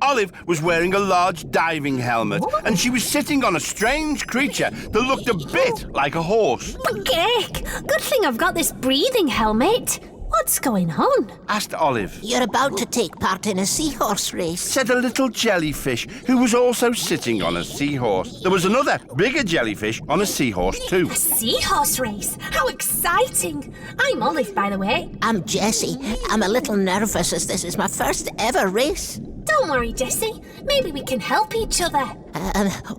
Olive was wearing a large diving helmet, and she was sitting on a strange creature that looked a bit like a horse. Heck, good thing I've got this breathing helmet. What's going on? Asked Olive. You're about to take part in a seahorse race. Said a little jellyfish who was also sitting on a seahorse. There was another bigger jellyfish on a seahorse too. A seahorse race? How exciting! I'm Olive, by the way. I'm Jessie. I'm a little nervous as this is my first ever race. Don't worry, Jessie. Maybe we can help each other.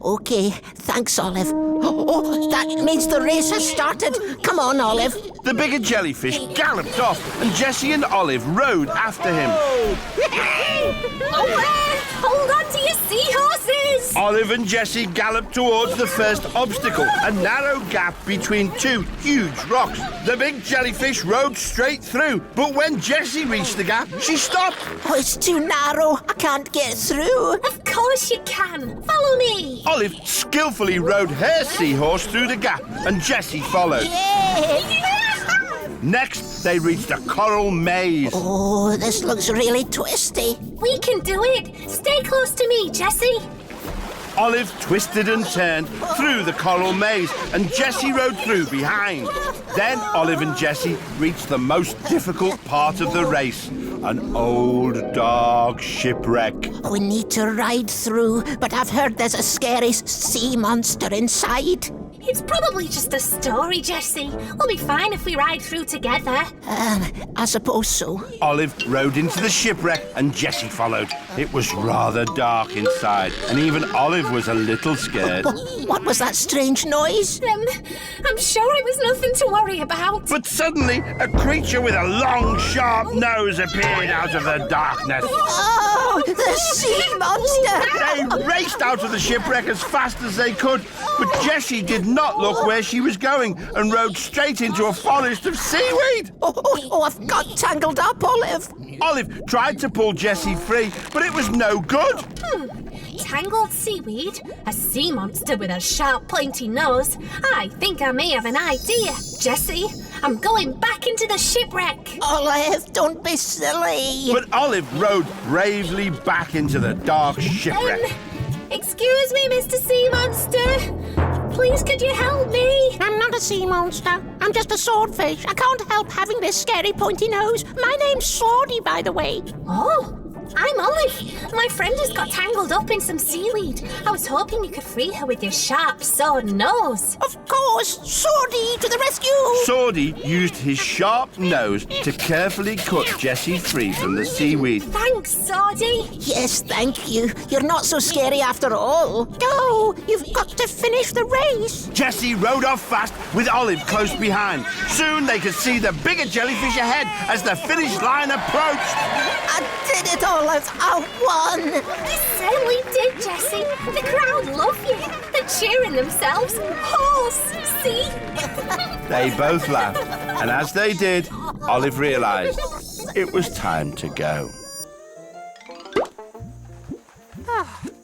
Okay. Thanks, Olive. Oh, that means the race has started. Come on, Olive. The bigger jellyfish galloped off, and Jessie and Olive rode after him. Hold on to your seahorses! Olive and Jessie galloped towards the first obstacle, a narrow gap between two huge rocks. The big jellyfish rode straight through, but when Jessie reached the gap, she stopped. Oh, it's too narrow. I can't get through. Of course you can. Follow me. Olive skillfully rode her seahorse through the gap, and Jessie followed. Yay! Next, they reached a coral maze. Oh, this looks really twisty. We can do it. Stay close to me, Jessie. Olive twisted and turned through the coral maze, and Jessie rode through behind. Then Olive and Jessie reached the most difficult part of the race, an old, dark shipwreck. We need to ride through, but I've heard there's a scary sea monster inside. It's probably just a story, Jessie. We'll be fine if we ride through together. I suppose so. Olive rode into the shipwreck, and Jessie followed. It was rather dark inside, and even Olive was a little scared. What was that strange noise? I'm sure it was nothing to worry about. But suddenly, a creature with a long, sharp nose appeared out of the darkness. Oh, the sea monster! They raced out of the shipwreck as fast as they could, but Jessie did not look where she was going and rode straight into a forest of seaweed. Oh, I've got tangled up, Olive. Olive tried to pull Jessie free, but it was no good. Tangled seaweed? A sea monster with a sharp, pointy nose? I think I may have an idea. Jessie, I'm going back into the shipwreck. Olive, don't be silly. But Olive rode bravely back into the dark shipwreck. Excuse me, Mr. Sea Monster. Please, could you help me? I'm not a sea monster. I'm just a swordfish. I can't help having this scary pointy nose. My name's Swordy, by the way. Oh, I'm Olive. My friend has got tangled up in some seaweed. I was hoping you could free her with your sharp sword nose. Of course! Swordy, to the rescue! Swordy used his sharp nose to carefully cut Jessie free from the seaweed. Thanks, Swordy. Yes, thank you. You're not so scary after all. Go! You've got to finish the race. Jessie rode off fast with Olive close behind. Soon they could see the bigger jellyfish ahead as the finish line approached. I did it, Olive. I won. You certainly did, Jessie. The crowd love you. They're cheering themselves. Horse, see? They both laughed, and as they did, Olive realised it was time to go.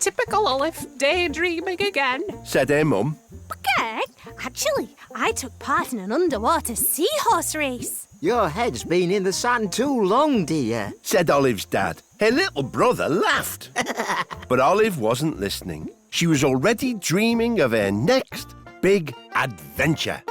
Typical Olive, daydreaming again. Said her mum. Okay. Actually, I took part in an underwater seahorse race. Your head's been in the sand too long, dear. Said Olive's dad. Her little brother laughed. But Olive wasn't listening. She was already dreaming of her next big adventure.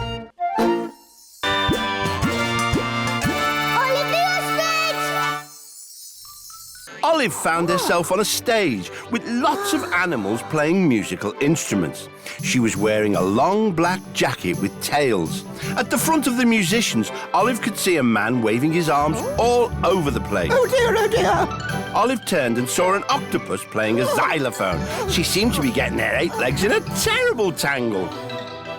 Olive found herself on a stage with lots of animals playing musical instruments. She was wearing a long black jacket with tails. At the front of the musicians, Olive could see a man waving his arms all over the place. Oh dear. Olive turned and saw an octopus playing a xylophone. She seemed to be getting her 8 legs in a terrible tangle.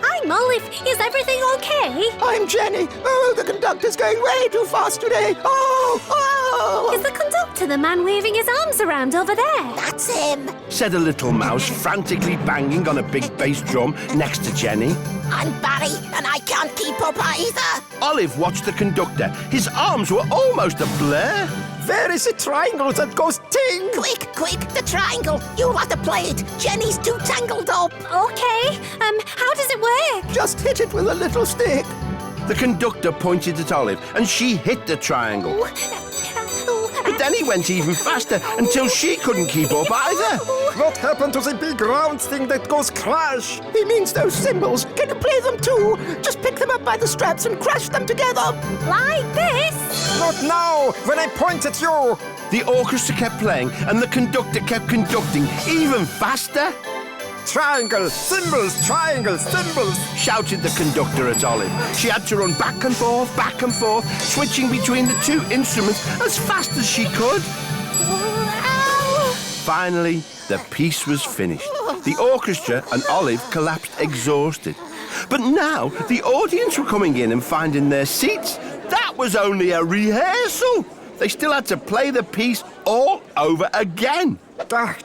I'm Olive. Is everything okay? I'm Jenny. Oh, the conductor's going way too fast today. Oh! Is the conductor the man waving his arms around over there? That's him. Said a little mouse, frantically banging on a big bass drum next to Jenny. I'm Barry, and I can't keep up either. Olive watched the conductor. His arms were almost a blur. There is a triangle that goes ting. Quick, the triangle. You'll have to play it. Jenny's too tangled up. Okay. How does it work? Just hit it with a little stick. The conductor pointed at Olive, and she hit the triangle. But then he went even faster until she couldn't keep up either. What happened to the big round thing that goes crash? He means those cymbals. Can you play them too? Just pick them up by the straps and crash them together. Like this? Not now, when I point at you. The orchestra kept playing and the conductor kept conducting even faster. Triangle, cymbals, triangle, cymbals. Shouted the conductor at Olive. She had to run back and forth, switching between the two instruments as fast as she could. Finally, the piece was finished. The orchestra and Olive collapsed exhausted. But now the audience were coming in and finding their seats. That was only a rehearsal. They still had to play the piece all over again.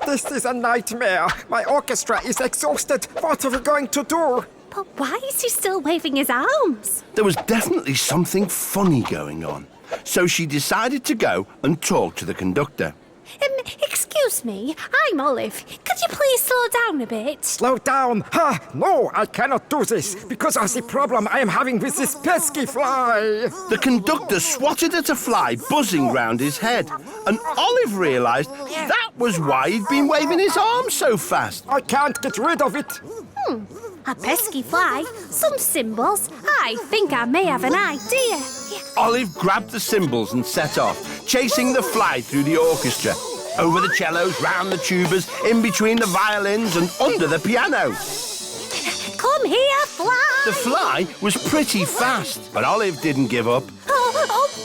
This is a nightmare. My orchestra is exhausted. What are we going to do? But why is he still waving his arms? There was definitely something funny going on. So she decided to go and talk to the conductor. Excuse me, I'm Olive. Could you please slow down a bit? Slow down. No, I cannot do this because of the problem I am having with this pesky fly. The conductor swatted at a fly buzzing round his head, and Olive realised that was why he'd been waving his arms so fast. I can't get rid of it. A pesky fly, some cymbals. I think I may have an idea. Olive grabbed the cymbals and set off, chasing the fly through the orchestra, over the cellos, round the tubas, in between the violins and under the piano. Come here, fly! The fly was pretty fast, but Olive didn't give up.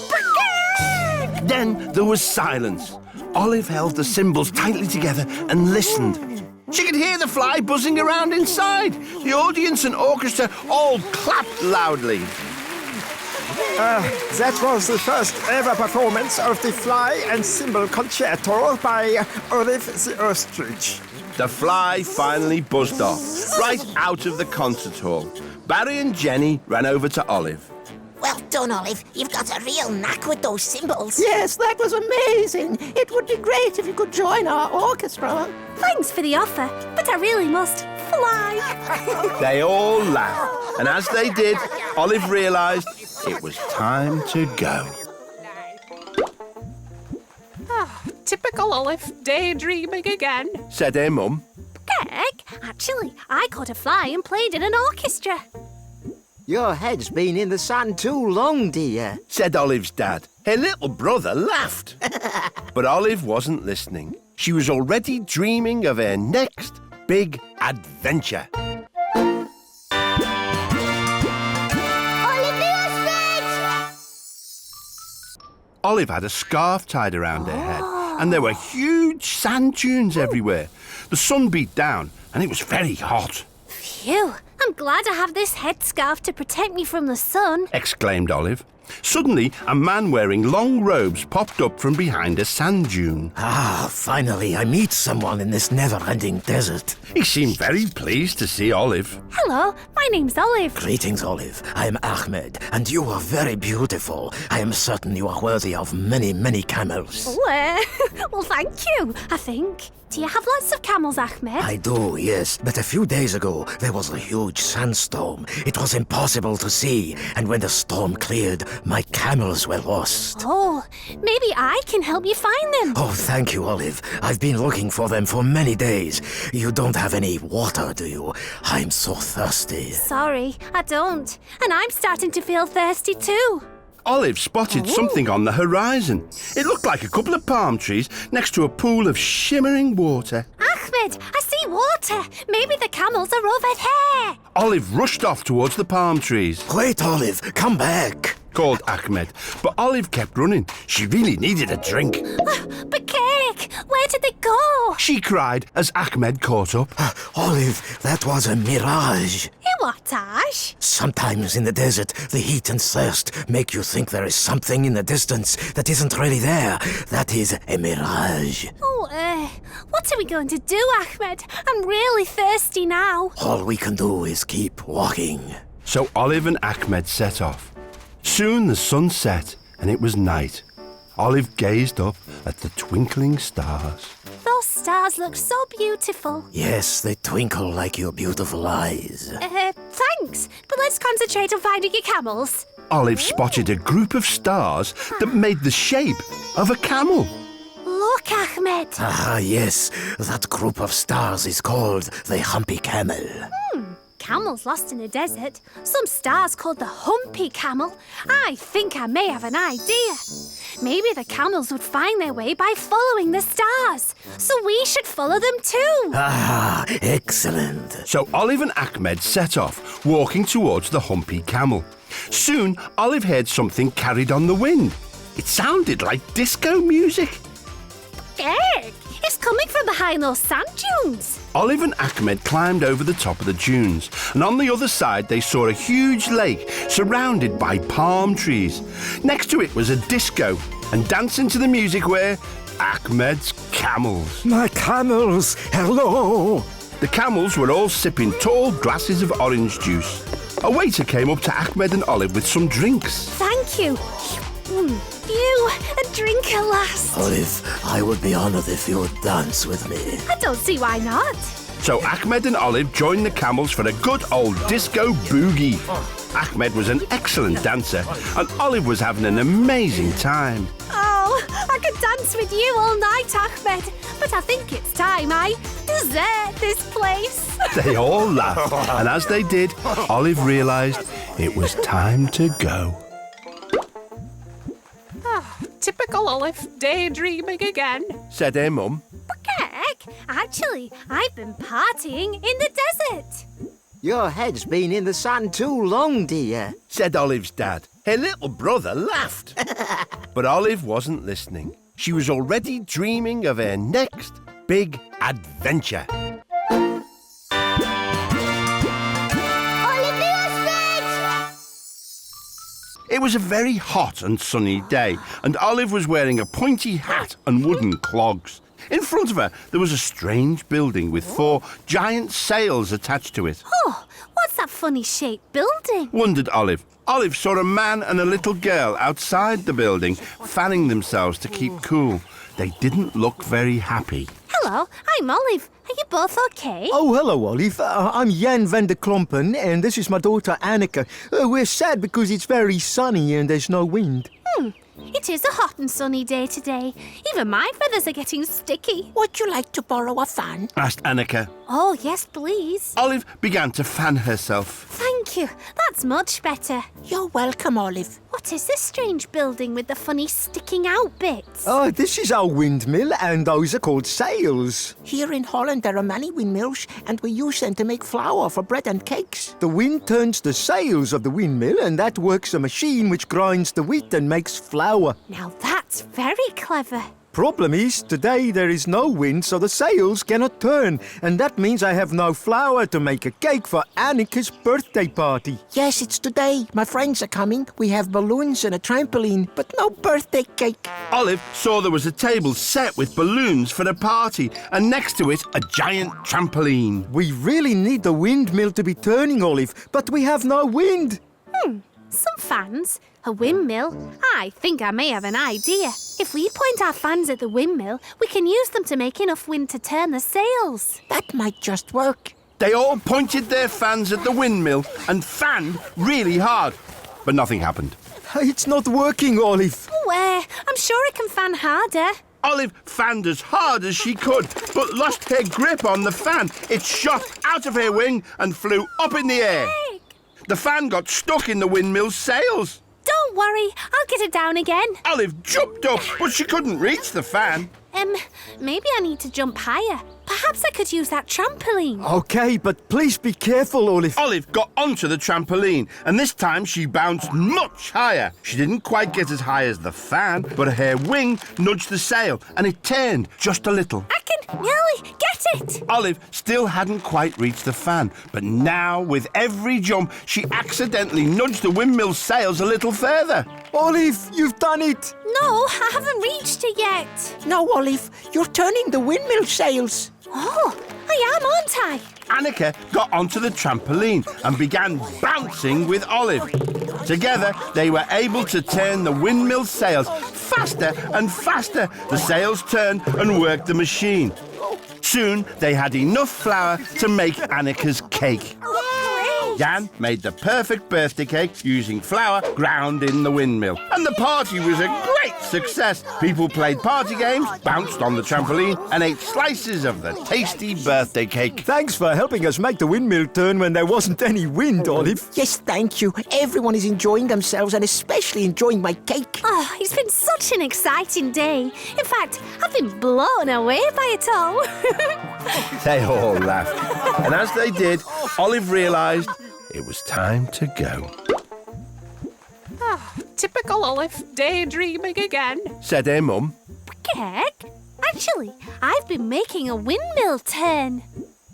Pecking! Then there was silence. Olive held the cymbals tightly together and listened. She could hear the fly buzzing around inside. The audience and orchestra all clapped loudly. That was the first ever performance of the Fly and Cymbal Concerto by Olive the Ostrich. The fly finally buzzed off, right out of the concert hall. Barry and Jenny ran over to Olive. Well done, Olive. You've got a real knack with those cymbals. Yes, that was amazing. It would be great if you could join our orchestra. Thanks for the offer, but I really must fly. They all laughed, and as they did, Olive realised it was time to go. Typical Olive, daydreaming again. Said her mum. Greg, actually, I caught a fly and played in an orchestra. Your head's been in the sand too long, dear. Said Olive's dad. Her little brother laughed. But Olive wasn't listening. She was already dreaming of her next big adventure. Olive had a scarf tied around her head, and there were huge sand dunes everywhere. The sun beat down, and it was very hot. Phew, I'm glad I have this headscarf to protect me from the sun. Exclaimed Olive. Suddenly, a man wearing long robes popped up from behind a sand dune. Finally, I meet someone in this never-ending desert. He seemed very pleased to see Olive. Hello, my name's Olive. Greetings, Olive. I am Ahmed, and you are very beautiful. I am certain you are worthy of many, many camels. Well, thank you, I think. Do you have lots of camels, Ahmed? I do, yes. But a few days ago, there was a huge sandstorm. It was impossible to see, and when the storm cleared, my camels were lost. Oh, maybe I can help you find them. Oh, thank you, Olive. I've been looking for them for many days. You don't have any water, do you? I'm so thirsty. Sorry, I don't. And I'm starting to feel thirsty too. Olive spotted something on the horizon. It looked like a couple of palm trees next to a pool of shimmering water. Ahmed, I see water. Maybe the camels are over there. Olive rushed off towards the palm trees. Wait, Olive, come back. Called Ahmed, but Olive kept running. She really needed a drink. But Cake, where did they go? She cried as Ahmed caught up. Olive, that was a mirage. What, Ash? Sometimes in the desert, the heat and thirst make you think there is something in the distance that isn't really there. That is a mirage. Oh, what are we going to do, Ahmed? I'm really thirsty now. All we can do is keep walking. So Olive and Ahmed set off. Soon the sun set and it was night. Olive gazed up at the twinkling stars. Those stars look so beautiful. Yes, they twinkle like your beautiful eyes. Thanks, but let's concentrate on finding your camels. Olive spotted a group of stars that made the shape of a camel. Look, Ahmed. Ah, yes. That group of stars is called the Humpy Camel. Camels lost in a desert. Some stars called the Humpy Camel. I think I may have an idea. Maybe the camels would find their way by following the stars. So we should follow them too. Ah, excellent. So Olive and Ahmed set off, walking towards the Humpy Camel. Soon, Olive heard something carried on the wind. It sounded like disco music. Egg! It's coming from behind those sand dunes. Olive and Ahmed climbed over the top of the dunes, and on the other side they saw a huge lake surrounded by palm trees. Next to it was a disco, and dancing to the music were Ahmed's camels. My camels, hello. The camels were all sipping tall glasses of orange juice. A waiter came up to Ahmed and Olive with some drinks. Thank you. You, a drink at last. Olive, I would be honored if you would dance with me. I don't see why not. So Ahmed and Olive joined the camels for a good old disco boogie. Ahmed was an excellent dancer, and Olive was having an amazing time. Oh, I could dance with you all night, Ahmed. But I think it's time I desert this place. They all laughed, and as they did, Olive realised it was time to go. Typical Olive, daydreaming again. Said her mum. Heck, actually, I've been partying in the desert. Your head's been in the sand too long, dear. Said Olive's dad. Her little brother laughed. But Olive wasn't listening. She was already dreaming of her next big adventure. It was a very hot and sunny day, and Olive was wearing a pointy hat and wooden clogs. In front of her, there was a strange building with 4 giant sails attached to it. Oh, what's that funny shaped building? Wondered Olive. Olive saw a man and a little girl outside the building, fanning themselves to keep cool. They didn't look very happy. Hello, I'm Olive. Are you both okay? Oh, hello, Olive. I'm Jan van der Klompen, and this is my daughter Anneke. We're sad because it's very sunny and there's no wind. It is a hot and sunny day today. Even my feathers are getting sticky. Would you like to borrow a fan? Asked Anneke. Oh, yes, please. Olive began to fan herself. Thank you. That's much better. You're welcome, Olive. What is this strange building with the funny sticking out bits? Oh, this is our windmill, and those are called sails. Here in Holland there are many windmills, and we use them to make flour for bread and cakes. The wind turns the sails of the windmill, and that works a machine which grinds the wheat and makes flour. Now that's very clever. Problem is, today there is no wind, so the sails cannot turn, and that means I have no flour to make a cake for Anneke's birthday party. Yes, it's today. My friends are coming. We have balloons and a trampoline, but no birthday cake. Olive saw there was a table set with balloons for the party, and next to it, a giant trampoline. We really need the windmill to be turning, Olive, but we have no wind. Some fans, a windmill. I think I may have an idea. If we point our fans at the windmill, we can use them to make enough wind to turn the sails. That might just work. They all pointed their fans at the windmill and fanned really hard, but nothing happened. It's not working, Olive. I'm sure it can fan harder. Olive fanned as hard as she could, but lost her grip on the fan. It shot out of her wing and flew up in the air. Hey, The fan got stuck in the windmill's sails. don't worry, I'll get it down again. Olive jumped up, but she couldn't reach the fan. Maybe I need to jump higher. Perhaps I could use that trampoline. Okay, but please be careful, Olive. Olive got onto the trampoline, and this time she bounced much higher. She didn't quite get as high as the fan, but her wing nudged the sail, and it turned just a little. I can nearly get it. Olive still hadn't quite reached the fan, but now, with every jump, she accidentally nudged the windmill's sails a little further. Olive, you've done it. No, I haven't reached it yet. No, Olive, you're turning the windmill sails. Oh, I am, aren't I? Anneke got onto the trampoline and began bouncing with Olive. Together, they were able to turn the windmill sails faster and faster. The sails turned and worked the machine. Soon, they had enough flour to make Anneke's cake. Great. Jan made the perfect birthday cake using flour ground in the windmill. And the party was a great success. People played party games, bounced on the trampoline, and ate slices of the tasty birthday cake. Thanks for helping us make the windmill turn when there wasn't any wind, Olive. Yes, thank you. Everyone is enjoying themselves and especially enjoying my cake. Oh, it's been such an exciting day. In fact, I've been blown away by it all. They all laughed. And as they did, Olive realised it was time to go. Typical Olive, daydreaming again. Said her mum. Cake? Actually, I've been making a windmill turn.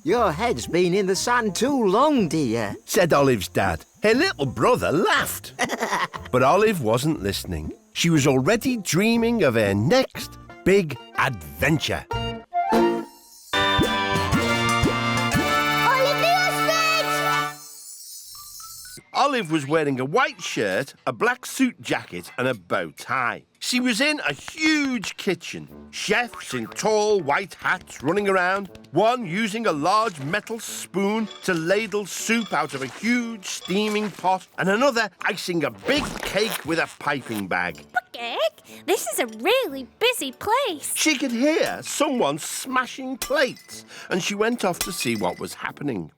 Your head's been in the sand too long, dear. Said Olive's dad. Her little brother laughed. But Olive wasn't listening. She was already dreaming of her next big adventure. Olive was wearing a white shirt, a black suit jacket and a bow tie. She was in a huge kitchen. Chefs in tall white hats running around, one using a large metal spoon to ladle soup out of a huge steaming pot, and another icing a big cake with a piping bag. Cake? This is a really busy place. She could hear someone smashing plates, and she went off to see what was happening.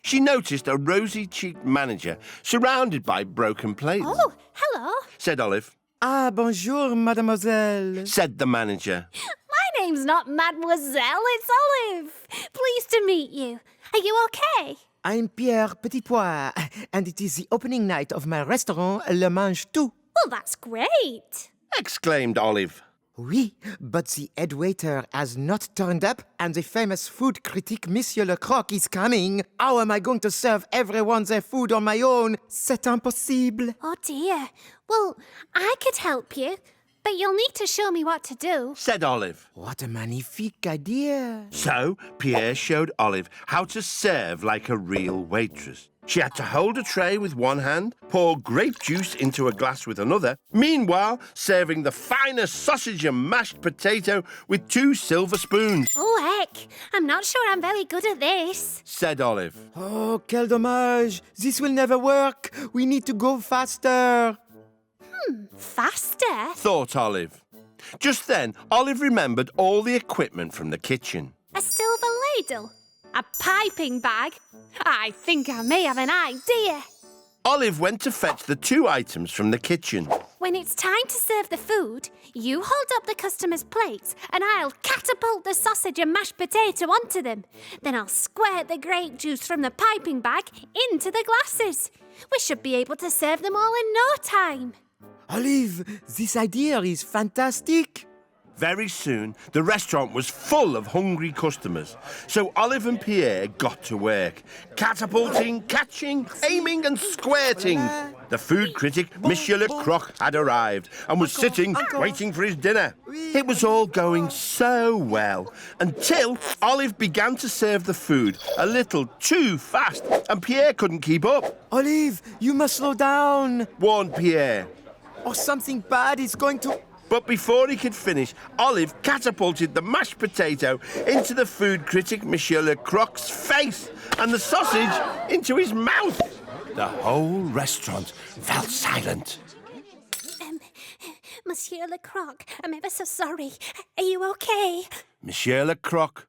She noticed a rosy-cheeked manager surrounded by broken plates. Oh, hello. Said Olive. Ah, bonjour, mademoiselle. Said the manager. My name's not Mademoiselle, it's Olive. Pleased to meet you. Are you okay? I'm Pierre Petitpois, and it is the opening night of my restaurant Le Mange Tout. Well, that's great. Exclaimed Olive. Oui, but the head waiter has not turned up, and the famous food critic Monsieur Le Croc is coming. How am I going to serve everyone their food on my own? C'est impossible. Oh, dear. Well, I could help you, but you'll need to show me what to do. Said Olive. What a magnifique idea. So Pierre showed Olive how to serve like a real waitress. She had to hold a tray with one hand, pour grape juice into a glass with another, meanwhile serving the finest sausage and mashed potato with 2 silver spoons. Oh, heck. I'm not sure I'm very good at this. Said Olive. Oh, quel dommage. This will never work. We need to go faster. Faster? Thought Olive. Just then, Olive remembered all the equipment from the kitchen. A silver ladle? A piping bag? I think I may have an idea. Olive went to fetch the 2 items from the kitchen. When it's time to serve the food, you hold up the customer's plates and I'll catapult the sausage and mashed potato onto them. Then I'll squirt the grape juice from the piping bag into the glasses. We should be able to serve them all in no time. Olive, this idea is fantastic. Very soon, the restaurant was full of hungry customers. So Olive and Pierre got to work, catapulting, catching, aiming and squirting. The food critic, Monsieur Le Croc, had arrived and was sitting, waiting for his dinner. It was all going so well, until Olive began to serve the food a little too fast, and Pierre couldn't keep up. Olive, you must slow down, Warned Pierre. or something bad is going to... But before he could finish, Olive catapulted the mashed potato into the food critic Monsieur Le Croc's face and the sausage into his mouth. The whole restaurant fell silent. Monsieur Le Croc, I'm ever so sorry. Are you okay? Monsieur Le Croc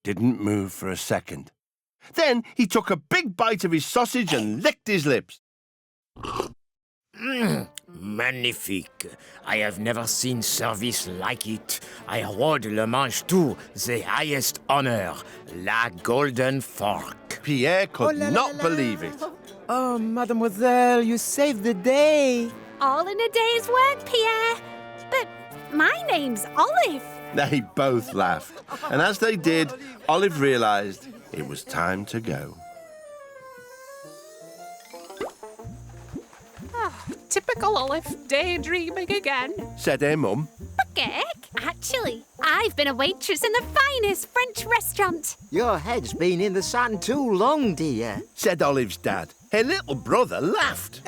didn't move for a second. Then he took a big bite of his sausage and licked his lips. Magnifique. I have never seen service like it. I award Le Mange Tout the highest honor, la golden fork. Pierre could not believe it. Oh, mademoiselle, you saved the day. All in a day's work, Pierre. But my name's Olive. They both laughed. And as they did, Olive realised it was time to go. Typical Olive, daydreaming again. Said her mum. Cake? Actually, I've been a waitress in the finest French restaurant. Your head's been in the sand too long, dear. Said Olive's dad. Her little brother laughed.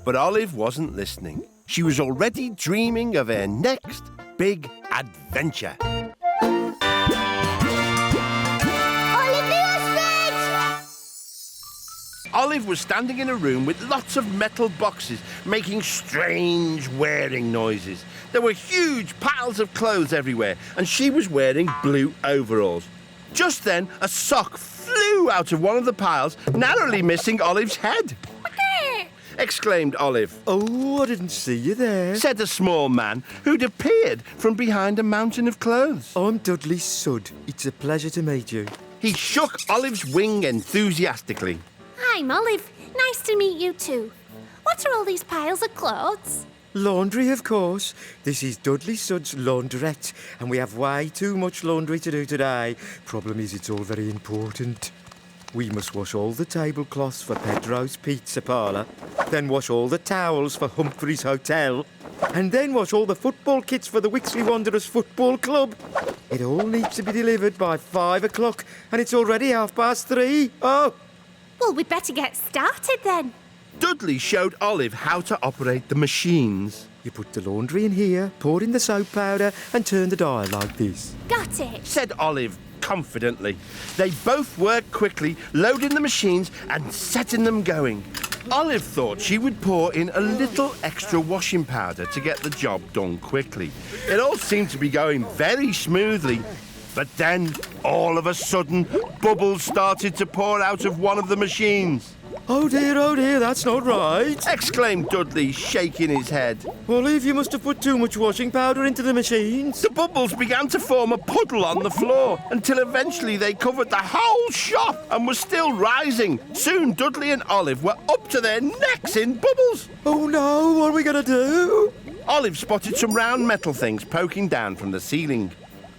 But Olive wasn't listening. She was already dreaming of her next big adventure. Olive was standing in a room with lots of metal boxes making strange wearing noises. There were huge piles of clothes everywhere, and she was wearing blue overalls. Just then, a sock flew out of one of the piles, narrowly missing Olive's head. Exclaimed Olive. Oh, I didn't see you there. Said a small man who'd appeared from behind a mountain of clothes. I'm Dudley Sud. It's a pleasure to meet you. He shook Olive's wing enthusiastically. I'm Olive. Nice to meet you too. What are all these piles of clothes? Laundry, of course. This is Dudley Sud's laundrette, and we have way too much laundry to do today. Problem is, it's all very important. We must wash all the tablecloths for Pedro's Pizza Parlour, then wash all the towels for Humphrey's Hotel, and then wash all the football kits for the Wixley Wanderers Football Club. It all needs to be delivered by 5 o'clock, and it's already 3:30. Oh! Well, we'd better get started then. Dudley showed Olive how to operate the machines. You put the laundry in here, pour in the soap powder, and turn the dial like this. Got it. Said Olive confidently. They both worked quickly, loading the machines and setting them going. Olive thought she would pour in a little extra washing powder to get the job done quickly. It all seemed to be going very smoothly. But then, all of a sudden, bubbles started to pour out of one of the machines. Oh dear, that's not right. Exclaimed Dudley, shaking his head. Olive, you must have put too much washing powder into the machines. The bubbles began to form a puddle on the floor until eventually they covered the whole shop and were still rising. Soon Dudley and Olive were up to their necks in bubbles. Oh no, what are we going to do? Olive spotted some round metal things poking down from the ceiling.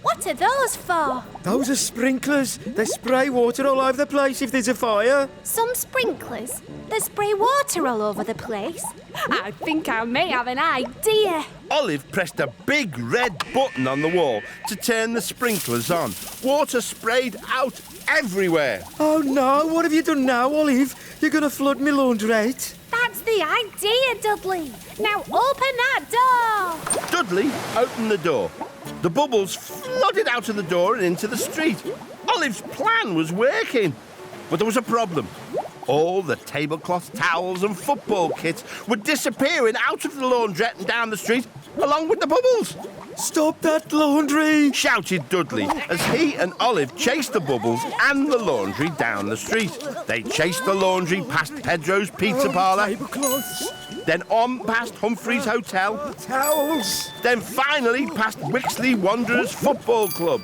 What are those for? Those are sprinklers. They spray water all over the place if there's a fire. Some sprinklers that spray water all over the place. I think I may have an idea. Olive pressed a big red button on the wall to turn the sprinklers on. Water sprayed out everywhere. Oh no, what have you done now, Olive? You're going to flood me laundrette. That's the idea, Dudley. Now open that door. Dudley opened the door. The bubbles flooded out of the door and into the street. Olive's plan was working. But there was a problem. All the tablecloths, towels and football kits were disappearing out of the laundrette and down the street, along with the bubbles. Stop that laundry! Shouted Dudley as he and Olive chased the bubbles and the laundry down the street. They chased the laundry past Pedro's Pizza Parlour, Tablecloths. then on past Humphrey's Hotel, Towels. then finally past Wixley Wanderers Football Club.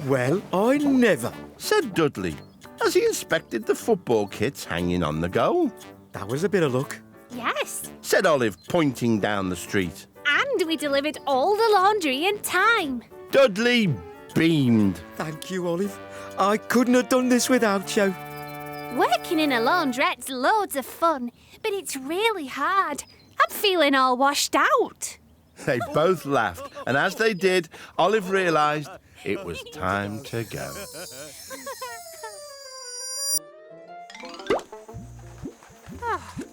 Well, I never. Said Dudley as he inspected the football kits hanging on the goal. That was a bit of luck. Yes. Said Olive, pointing down the street. And we delivered all the laundry in time. Dudley beamed. Thank you, Olive. I couldn't have done this without you. Working in a laundrette's loads of fun, but it's really hard. I'm feeling all washed out. They both laughed, and as they did, Olive realised it was time to go.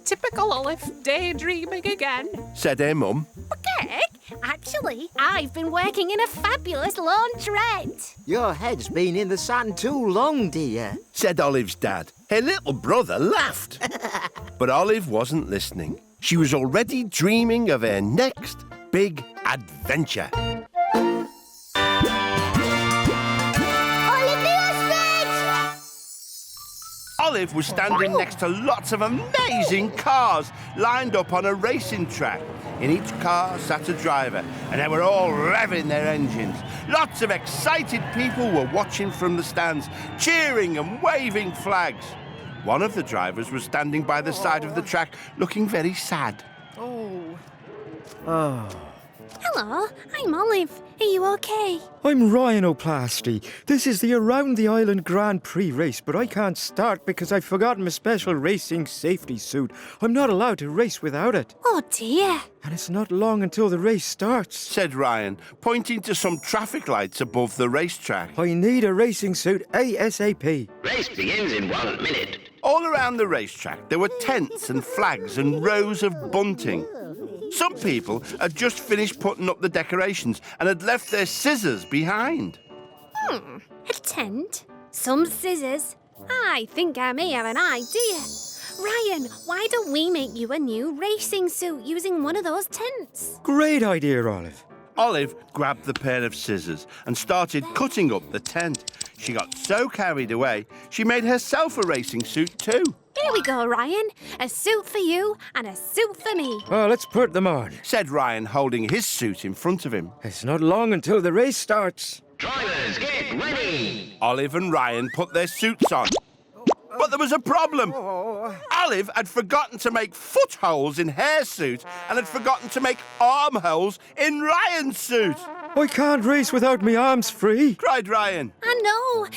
Typical Olive, daydreaming again. Said her mum. Okay, actually, I've been working in a fabulous laundrette. Your head's been in the sun too long, dear. Said Olive's dad. Her little brother laughed. But Olive wasn't listening. She was already dreaming of her next big adventure. Olive was standing next to lots of amazing cars lined up on a racing track. In each car sat a driver, and they were all revving their engines. Lots of excited people were watching from the stands, cheering and waving flags. One of the drivers was standing by the side of the track, looking very sad. Hello, I'm Olive. Are you okay? I'm Rhinoplasty. This is the Around the Island Grand Prix race, but I can't start because I've forgotten my special racing safety suit. I'm not allowed to race without it. Oh dear. And it's not long until the race starts. Said Ryan, pointing to some traffic lights above the racetrack. I need a racing suit ASAP. Race begins in 1 minute. All around the racetrack, there were tents and flags and rows of bunting. Some people had just finished putting up the decorations and had left their scissors behind. A tent? Some scissors? I think I may have an idea. Ryan, why don't we make you a new racing suit using one of those tents? Great idea, Olive. Olive grabbed the pair of scissors and started cutting up the tent. She got so carried away, she made herself a racing suit too. Here we go, Ryan. A suit for you and a suit for me. Oh, let's put them on. Said Ryan, holding his suit in front of him. It's not long until the race starts. Drivers, get ready! Olive and Ryan put their suits on. But there was a problem. Olive had forgotten to make footholes in her suit and had forgotten to make armholes in Ryan's suit. I can't race without my arms free. Cried Ryan. I know.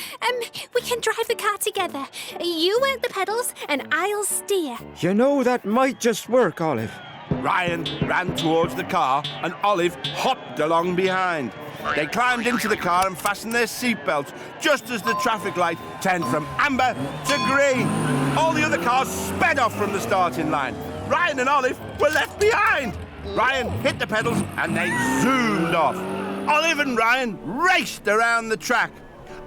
We can drive the car together. You work the pedals and I'll steer. You know, that might just work, Olive. Ryan ran towards the car and Olive hopped along behind. They climbed into the car and fastened their seatbelts just as the traffic light turned from amber to green. All the other cars sped off from the starting line. Ryan and Olive were left behind. Ryan hit the pedals and they zoomed off. Olive and Ryan raced around the track.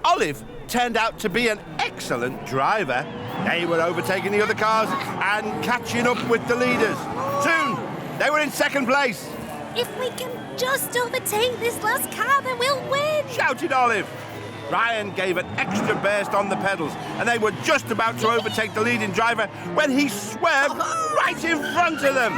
Olive turned out to be an excellent driver. They were overtaking the other cars and catching up with the leaders. Soon, they were in second place. If we can just overtake this last car, then we'll win. Shouted Olive. Ryan gave an extra burst on the pedals, and they were just about to overtake the leading driver when he swerved right in front of them.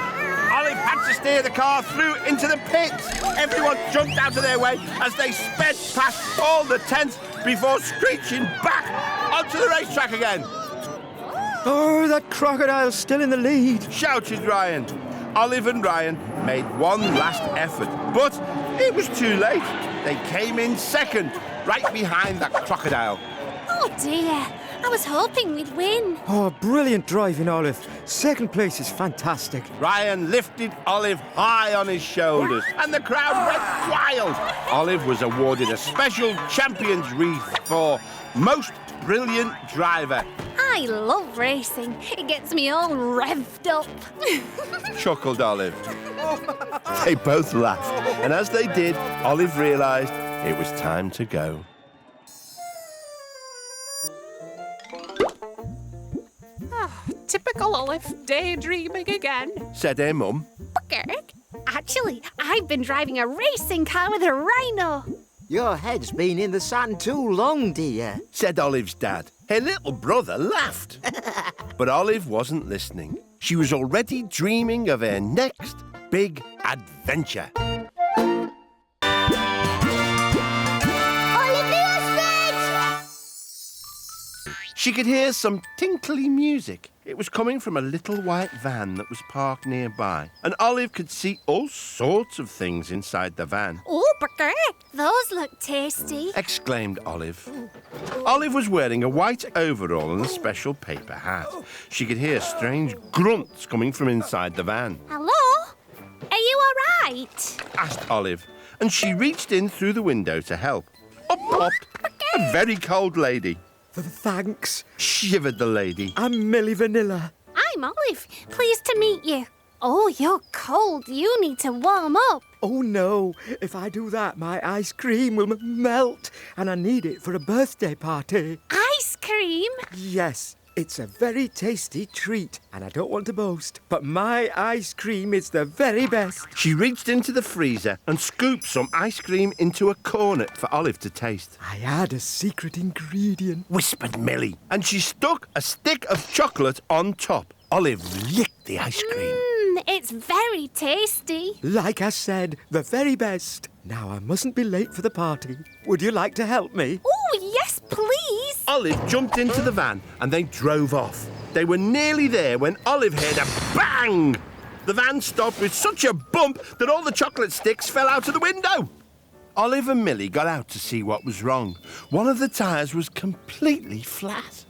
Olive had to steer the car through into the pits. Everyone jumped out of their way as they sped past all the tents before screeching back onto the racetrack again. Oh, that crocodile's still in the lead. Shouted Ryan. Olive and Ryan made one last effort, but it was too late. They came in second, right behind that crocodile. Oh dear, I was hoping we'd win. Oh, brilliant driving, Olive. Second place is fantastic. Ryan lifted Olive high on his shoulders, and the crowd went wild. Olive was awarded a special champion's wreath for Most Brilliant Driver. I love racing. It gets me all revved up. Chuckled Olive. They both laughed, and as they did, Olive realised it was time to go. Typical Olive, daydreaming again. Said her mum. Bugger. Actually, I've been driving a racing car with a rhino. Your head's been in the sun too long, dear. Said Olive's dad. Her little brother laughed. But Olive wasn't listening. She was already dreaming of her next big adventure. She could hear some tinkly music. It was coming from a little white van that was parked nearby. And Olive could see all sorts of things inside the van. Oh, bugger. Those look tasty. Exclaimed Olive. Olive was wearing a white overall and a special paper hat. She could hear strange grunts coming from inside the van. Hello? Are you all right? Asked Olive, and she reached in through the window to help. Up popped a very cold lady. Thanks. Shivered the lady. I'm Millie Vanilla. I'm Olive. Pleased to meet you. Oh, you're cold. You need to warm up. Oh, no. If I do that, my ice cream will melt, and I need it for a birthday party. Ice cream? Yes, it's a very tasty treat, and I don't want to boast, but my ice cream is the very best. She reached into the freezer and scooped some ice cream into a cornet for Olive to taste. I add a secret ingredient. Whispered Millie, and she stuck a stick of chocolate on top. Olive licked the ice cream. It's very tasty. Like I said, the very best. Now I mustn't be late for the party. Would you like to help me? Oh, yes, please. Olive jumped into the van and they drove off. They were nearly there when Olive heard a bang. The van stopped with such a bump that all the chocolate sticks fell out of the window. Olive and Millie got out to see what was wrong. One of the tyres was completely flat.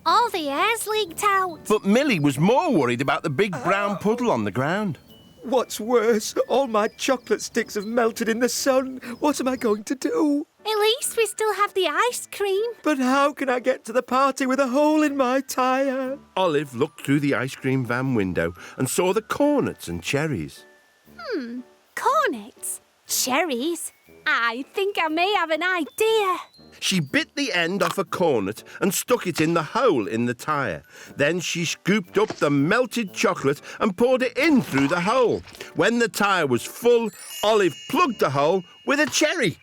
All the air's leaked out. But Millie was more worried about the big brown puddle on the ground. What's worse, all my chocolate sticks have melted in the sun. What am I going to do? At least we still have the ice cream. But how can I get to the party with a hole in my tyre? Olive looked through the ice cream van window and saw the cornets and cherries. Cornets? Cherries? I think I may have an idea. She bit the end off a cornet and stuck it in the hole in the tyre. Then she scooped up the melted chocolate and poured it in through the hole. When the tyre was full, Olive plugged the hole with a cherry.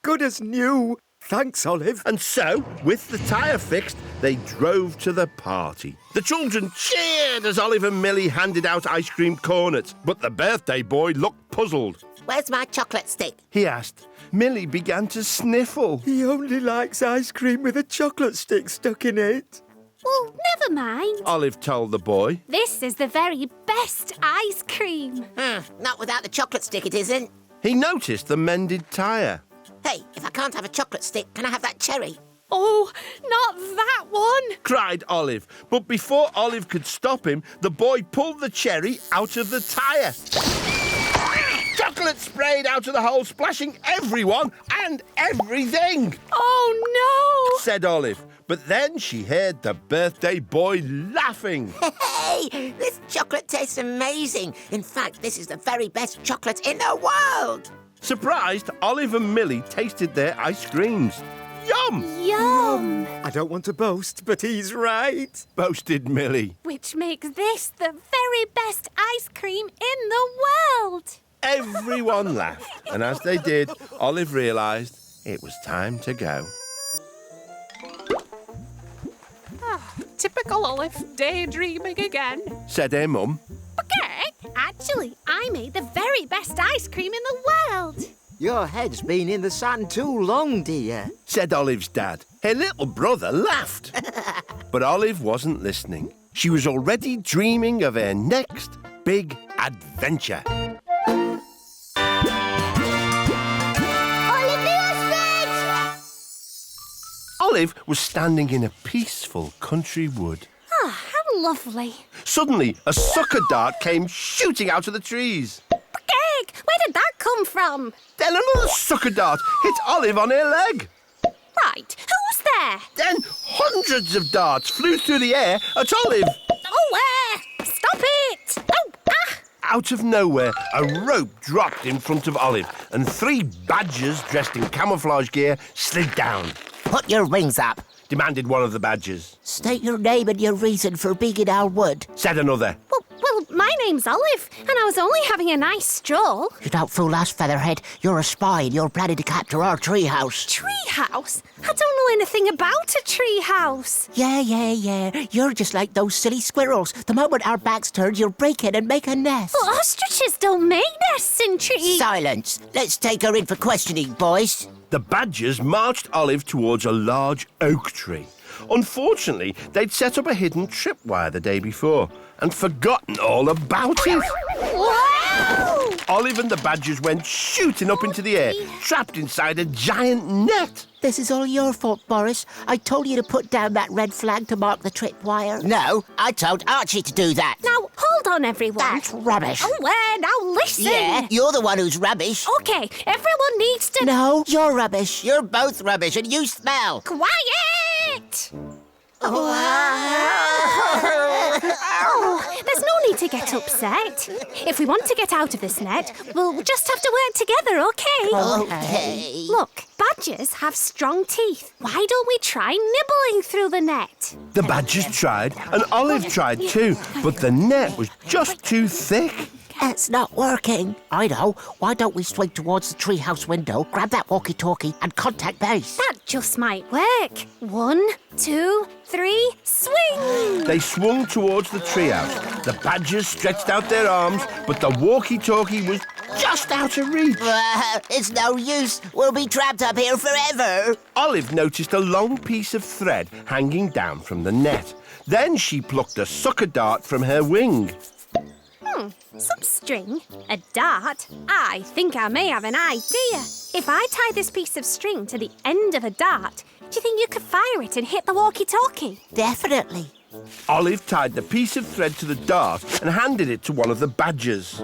Good as new. Thanks, Olive. And so, with the tyre fixed, they drove to the party. The children cheered as Olive and Millie handed out ice cream cornets, but the birthday boy looked puzzled. Where's my chocolate stick? He asked. Millie began to sniffle. He only likes ice cream with a chocolate stick stuck in it. Well, never mind. Olive told the boy. This is the very best ice cream. Not without the chocolate stick, it isn't. He noticed the mended tyre. Hey, if I can't have a chocolate stick, can I have that cherry? Oh, not that one. Cried Olive. But before Olive could stop him, the boy pulled the cherry out of the tyre. Chocolate sprayed out of the hole, splashing everyone and everything. Oh, no. Said Olive. But then she heard the birthday boy laughing. Hey, this chocolate tastes amazing. In fact, this is the very best chocolate in the world. Surprised, Olive and Millie tasted their ice creams. Yum! Yum. I don't want to boast, but he's right. Boasted Millie. Which makes this the very best ice cream in the world. Everyone laughed, and as they did, Olive realised it was time to go. Typical Olive, daydreaming again. Said her mum. Okay, actually, I made the very best ice cream in the world. Your head's been in the sun too long, dear. Said Olive's dad. Her little brother laughed. But Olive wasn't listening. She was already dreaming of her next big adventure. Olive was standing in a peaceful country wood. Ah, how lovely. Suddenly, a sucker dart came shooting out of the trees. Egg, where did that come from? Then another sucker dart hit Olive on her leg. Right, who's there? Then hundreds of darts flew through the air at Olive. Oh, stop it! Oh, ah! Out of nowhere, a rope dropped in front of Olive, and 3 badgers dressed in camouflage gear slid down. Put your wings up. Demanded one of the badgers. State your name and your reason for being in our wood. Said another. Well, my name's Olive, and I was only having a nice stroll. You don't fool us, Featherhead. You're a spy and you're planning to capture our treehouse. Treehouse? I don't know anything about a treehouse. Yeah. You're just like those silly squirrels. The moment our backs turned, you'll break in and make a nest. Well, ostriches don't make nests in trees. Silence. Let's take her in for questioning, boys. The badgers marched Olive towards a large oak tree. Unfortunately, they'd set up a hidden tripwire the day before and forgotten all about it. Wow! Olive and the badgers went shooting up into the air, trapped inside a giant net. This is all your fault, Boris. I told you to put down that red flag to mark the tripwire. No, I told Archie to do that. Now, hold on, everyone. That's rubbish. Oh, now listen. Yeah, you're the one who's rubbish. Okay, everyone needs to... No, you're rubbish. You're both rubbish and you smell. Quiet! There's no need to get upset. If we want to get out of this net, we'll just have to work together, okay? Okay. Look, badgers have strong teeth. Why don't we try nibbling through the net? The badgers tried, and Olive tried too, but the net was just too thick. That's not working. I know. Why don't we swing towards the treehouse window, grab that walkie-talkie and contact base? That just might work. 1, 2, 3, swing! They swung towards the treehouse. The badgers stretched out their arms, but the walkie-talkie was just out of reach. It's no use. We'll be trapped up here forever. Olive noticed a long piece of thread hanging down from the net. Then she plucked a sucker dart from her wing. Some string? A dart? I think I may have an idea. If I tie this piece of string to the end of a dart, do you think you could fire it and hit the walkie-talkie? Definitely. Olive tied the piece of thread to the dart and handed it to one of the badgers.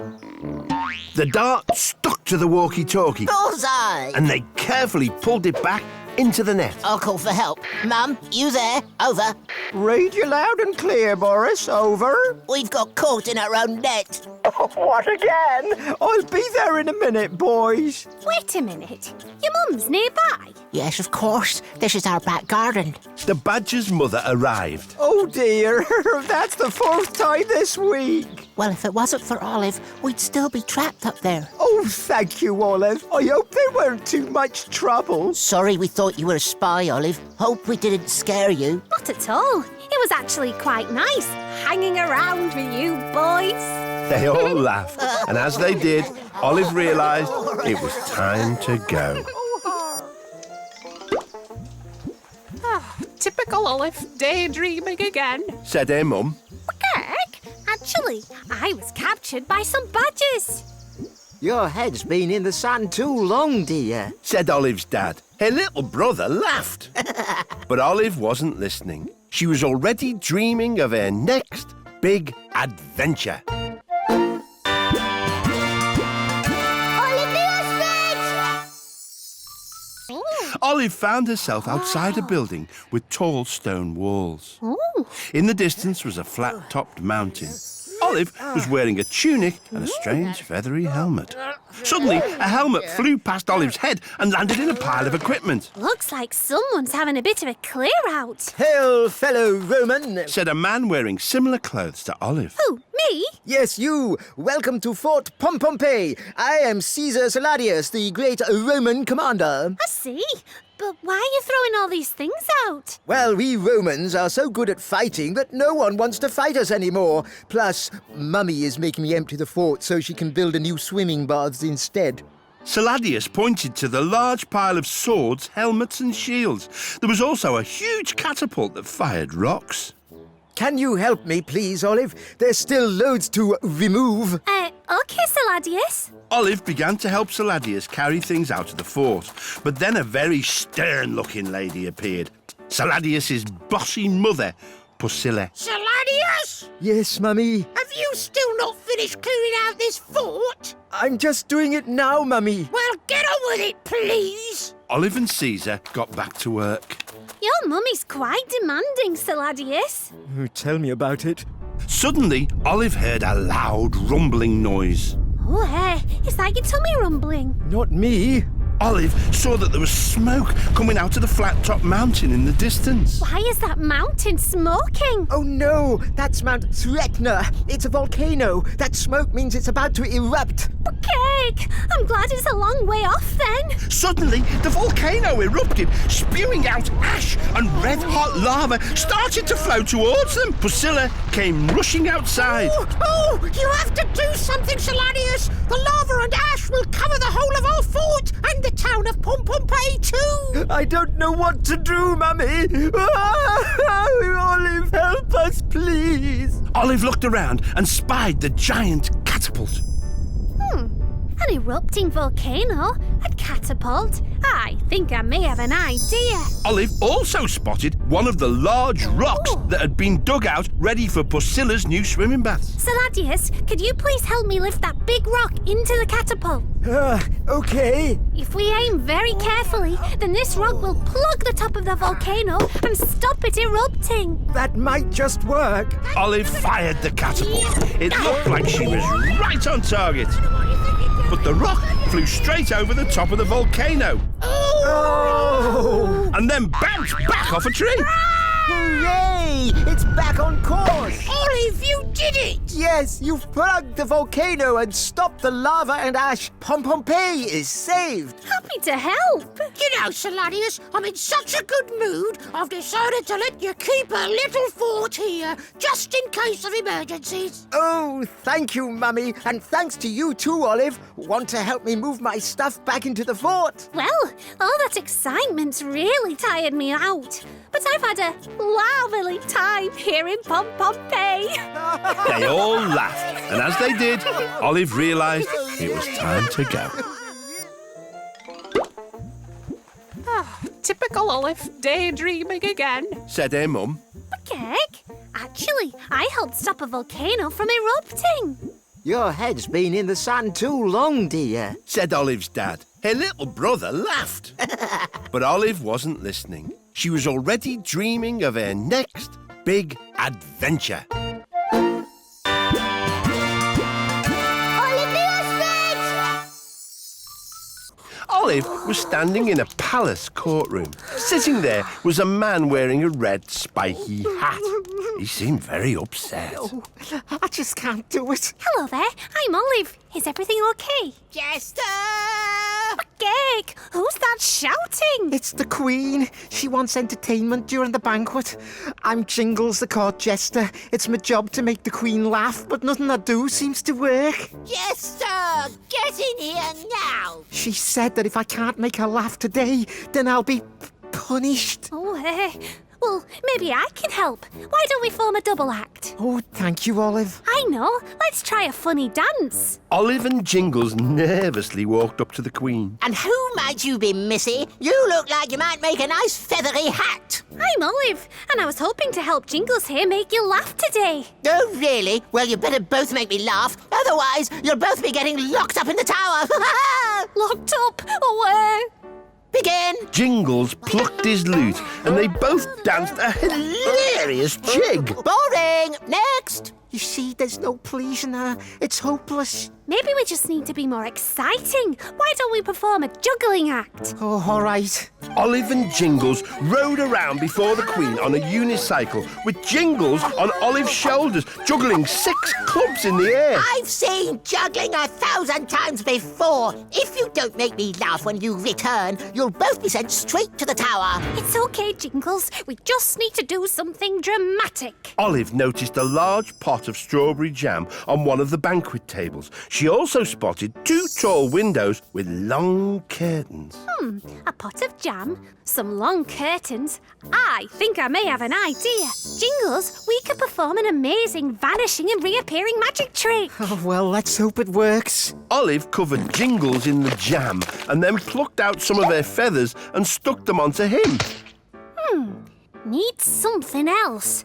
The dart stuck to the walkie-talkie, Bullseye! and they carefully pulled it back into the net. I'll call for help. Mum, you there? Over. Read you loud and clear, Boris. Over. We've got caught in our own net. What again? I'll be there in a minute, boys. Wait a minute. Your mum's nearby. Yes, of course. This is our back garden. The badger's mother arrived. Oh dear, that's the 4th time this week. Well, if it wasn't for Olive, we'd still be trapped up there. Oh, thank you, Olive. I hope they weren't too much trouble. Sorry we thought you were a spy, Olive. Hope we didn't scare you. Not at all. It was actually quite nice hanging around with you boys. They all laughed, and as they did, Olive realised it was time to go. Typical Olive, daydreaming again. Said her mum. Heck, actually, I was captured by some badgers. Your head's been in the sand too long, dear. Said Olive's dad. Her little brother laughed. But Olive wasn't listening. She was already dreaming of her next big adventure. Olive found herself outside a building with tall stone walls. In the distance was a flat-topped mountain. Olive was wearing a tunic and a strange feathery helmet. Suddenly, a helmet flew past Olive's head and landed in a pile of equipment. Looks like someone's having a bit of a clear-out. Hail, fellow Roman. Said a man wearing similar clothes to Olive. Oh, me? Yes, you. Welcome to Fort Pompey. I am Caesar Saladius, the great Roman commander. I see. But why are you throwing all these things out? Well, we Romans are so good at fighting that no one wants to fight us anymore. Plus, Mummy is making me empty the fort so she can build a new swimming baths instead. Saladius pointed to the large pile of swords, helmets and shields. There was also a huge catapult that fired rocks. Can you help me, please, Olive? There's still loads to remove. Okay, Saladius. Olive began to help Saladius carry things out of the fort, but then a very stern-looking lady appeared. Saladius's bossy mother, Pusilla. Saladius! Yes, Mummy? Have you still not finished clearing out this fort? I'm just doing it now, Mummy. Well, get on with it, please. Olive and Caesar got back to work. Your mummy's quite demanding, Saladius. Tell me about it. Suddenly, Olive heard a loud rumbling noise. Oh, is that your tummy rumbling? Not me. Olive saw that there was smoke coming out of the flat-top mountain in the distance. Why is that mountain smoking? Oh no, that's Mount Threatna. It's a volcano. That smoke means it's about to erupt. Cake! I'm glad it's a long way off then. Suddenly, the volcano erupted, spewing out ash, and red-hot lava started to flow towards them. Pusilla came rushing outside. Oh, you have to do something, Saladius. The lava and ash will cover the whole of our fort and the town of Pompey too. I don't know what to do, Mummy. Olive, help us, please. Olive looked around and spied the giant catapult. An erupting volcano? A catapult? I think I may have an idea. Olive also spotted one of the large rocks that had been dug out ready for Pusilla's new swimming baths. Saladius, could you please help me lift that big rock into the catapult? Okay. If we aim very carefully, then this rock will plug the top of the volcano and stop it erupting. That might just work. Olive fired the catapult. It looked like she was right on target. But the rock flew straight over the top of the volcano. Oh! And then bounced back off a tree. Hooray! It's back on course. Olive, you did it. Yes, you've plugged the volcano and stopped the lava and ash. Pompey is saved. Happy to help. You know, Saladius, I'm in such a good mood, I've decided to let you keep a little fort here, just in case of emergencies. Oh, thank you, Mummy. And thanks to you too, Olive. Want to help me move my stuff back into the fort? Well, all that excitement's really tired me out. But I've had a lovely time here in Pompey. They all laughed, and as they did, Olive realised it was time to go. Typical Olive, daydreaming again. Said her mum. Cake? Actually, I helped stop a volcano from erupting. Your head's been in the sand too long, dear. Said Olive's dad. Her little brother laughed. But Olive wasn't listening. She was already dreaming of her next big adventure. Olive was standing in a palace courtroom. Sitting there was a man wearing a red spiky hat. He seemed very upset. Oh, I just can't do it. Hello there, I'm Olive. Is everything okay? Jester! Geg, who's that shouting? It's the Queen. She wants entertainment during the banquet. I'm Jingles, the court jester. It's my job to make the Queen laugh, but nothing I do seems to work. Jester! Get in here now! She said that if I can't make her laugh today, then I'll be punished. Oh, well, maybe I can help. Why don't we form a double act? Oh, thank you, Olive. I know. Let's try a funny dance. Olive and Jingles nervously walked up to the Queen. And who might you be, missy? You look like you might make a nice feathery hat. I'm Olive, and I was hoping to help Jingles here make you laugh today. Oh, really? Well, you better both make me laugh. Otherwise, you'll both be getting locked up in the tower. Locked up? Where? Begin. Jingles plucked his lute and they both danced a hilarious jig. Boring. Next. You see, there's no pleasing her. It's hopeless. Maybe we just need to be more exciting. Why don't we perform a juggling act? Oh, all right. Olive and Jingles rode around before the Queen on a unicycle with Jingles on Olive's shoulders, juggling 6 clubs in the air. I've seen juggling 1,000 times before. If you don't make me laugh when you return, you'll both be sent straight to the tower. It's okay, Jingles. We just need to do something dramatic. Olive noticed a large pot of strawberry jam on one of the banquet tables. She also spotted 2 tall windows with long curtains. A pot of jam, some long curtains. I think I may have an idea. Jingles, we could perform an amazing vanishing and reappearing magic trick. Oh, well, let's hope it works. Olive covered Jingles in the jam and then plucked out some of her feathers and stuck them onto him. Need something else.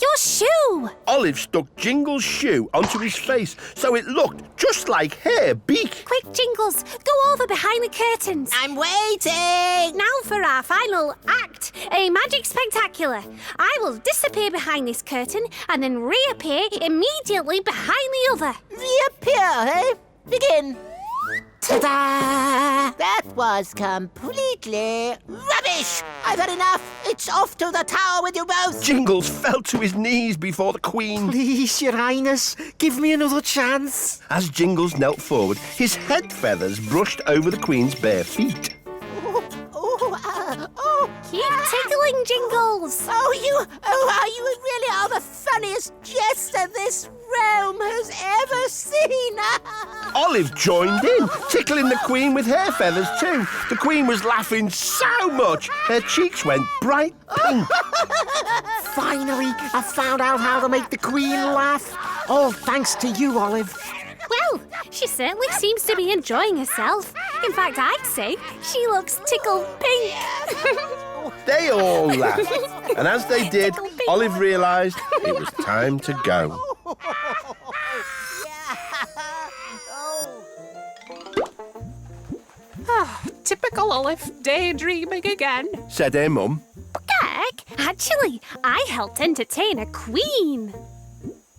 Your shoe! Olive stuck Jingles' shoe onto his face so it looked just like her beak. Quick, Jingles, go over behind the curtains. I'm waiting. Now for our final act, a magic spectacular. I will disappear behind this curtain and then reappear immediately behind the other. Reappear, eh? Begin. Ta-da! That was completely rubbish. I've had enough. It's off to the tower with you both. Jingles fell to his knees before the Queen. Please, Your Highness, give me another chance. As Jingles knelt forward, his head feathers brushed over the Queen's bare feet. Keep tickling, Jingles. You really are the funniest jester this realm has ever seen. Olive joined in, tickling the Queen with her feathers too. The Queen was laughing so much, her cheeks went bright pink. Finally, I found out how to make the Queen laugh. All thanks to you, Olive. Well, she certainly seems to be enjoying herself. In fact, I'd say she looks tickled pink. They all laughed, and as they did, Olive realised it was time to go. Typical Olive, daydreaming again. Said her mum. Gag, actually, I helped entertain a queen.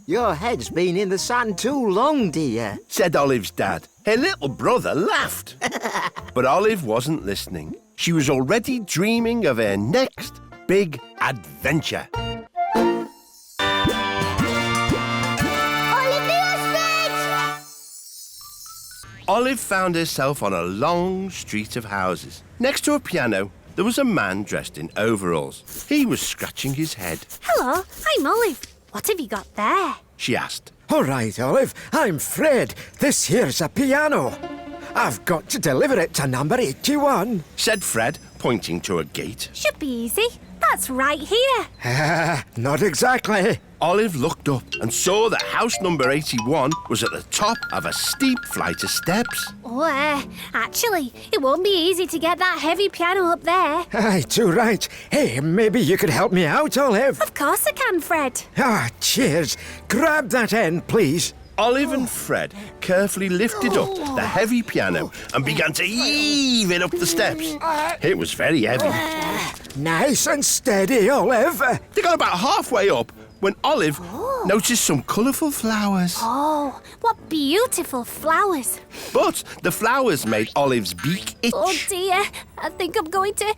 Your head's been in the sand too long, dear. Said Olive's dad. Her little brother laughed. But Olive wasn't listening. She was already dreaming of her next big adventure. Olive found herself on a long street of houses. Next to a piano, there was a man dressed in overalls. He was scratching his head. Hello, I'm Olive. What have you got there? She asked. All right, Olive, I'm Fred. This here's a piano. I've got to deliver it to number 81. Said Fred, pointing to a gate. Should be easy. That's right here. Not exactly. Olive looked up and saw that house number 81 was at the top of a steep flight of steps. Oh, actually, it won't be easy to get that heavy piano up there. Aye, too right. Hey, maybe you could help me out, Olive. Of course I can, Fred. Cheers. Grab that end, please. Olive and Fred carefully lifted up the heavy piano and began to heave it up the steps. It was very heavy. Nice and steady, Olive. They got about halfway up when Olive noticed some colourful flowers. Oh, what beautiful flowers. But the flowers made Olive's beak itch. Oh dear, I think I'm going to...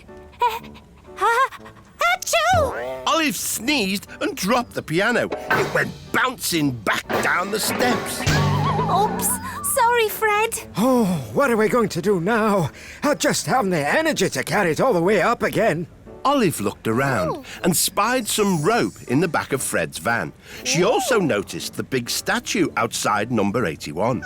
Achoo! Olive sneezed and dropped the piano. It went bouncing back down the steps. Oops, sorry, Fred. Oh, what are we going to do now? I just haven't the energy to carry it all the way up again. Olive looked around and spied some rope in the back of Fred's van. She also noticed the big statue outside number 81.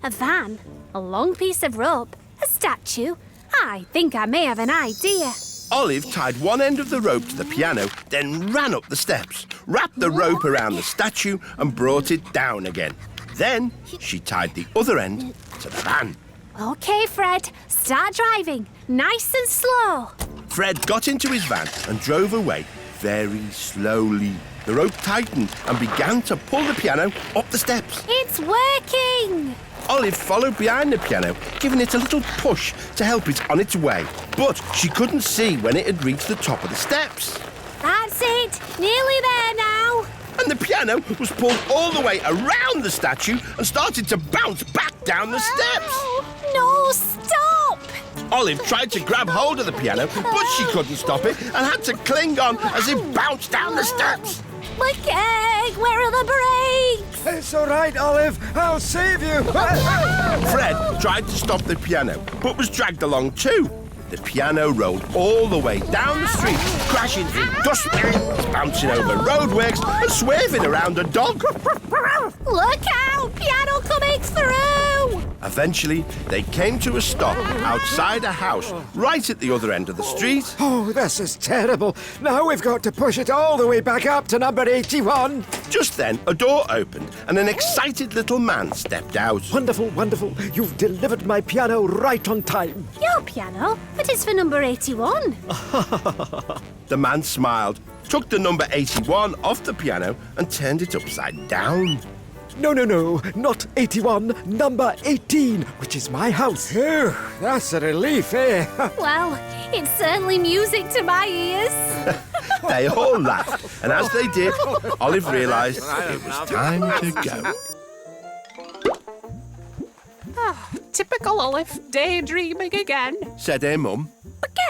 A van, a long piece of rope, a statue. I think I may have an idea. Olive tied one end of the rope to the piano, then ran up the steps, wrapped the rope around the statue and brought it down again. Then she tied the other end to the van. OK, Fred, start driving, nice and slow. Fred got into his van and drove away very slowly. The rope tightened and began to pull the piano up the steps. It's working! Olive followed behind the piano, giving it a little push to help it on its way. But she couldn't see when it had reached the top of the steps. That's it, nearly there now. And the piano was pulled all the way around the statue and started to bounce back down the steps. Oh, no, stop! Olive tried to grab hold of the piano, but she couldn't stop it and had to cling on as it bounced down the steps. My cake, where are the brakes? It's all right, Olive. I'll save you. Fred tried to stop the piano, but was dragged along too. The piano rolled all the way down the street, crashing through dustbins, bouncing over roadworks and swerving around a dog. Look out, piano coming through! Eventually, they came to a stop outside a house right at the other end of the street. Oh, this is terrible. Now we've got to push it all the way back up to number 81. Just then, a door opened and an excited little man stepped out. Wonderful, wonderful. You've delivered my piano right on time. Your piano? But it's for number 81. The man smiled, took the number 81 off the piano and turned it upside down. No, not 81, number 18, which is my house. Phew, that's a relief, eh? Well, it's certainly music to my ears. They all laughed, and as they did, Olive realised it was time to go. Typical Olive, daydreaming again. Said her mum.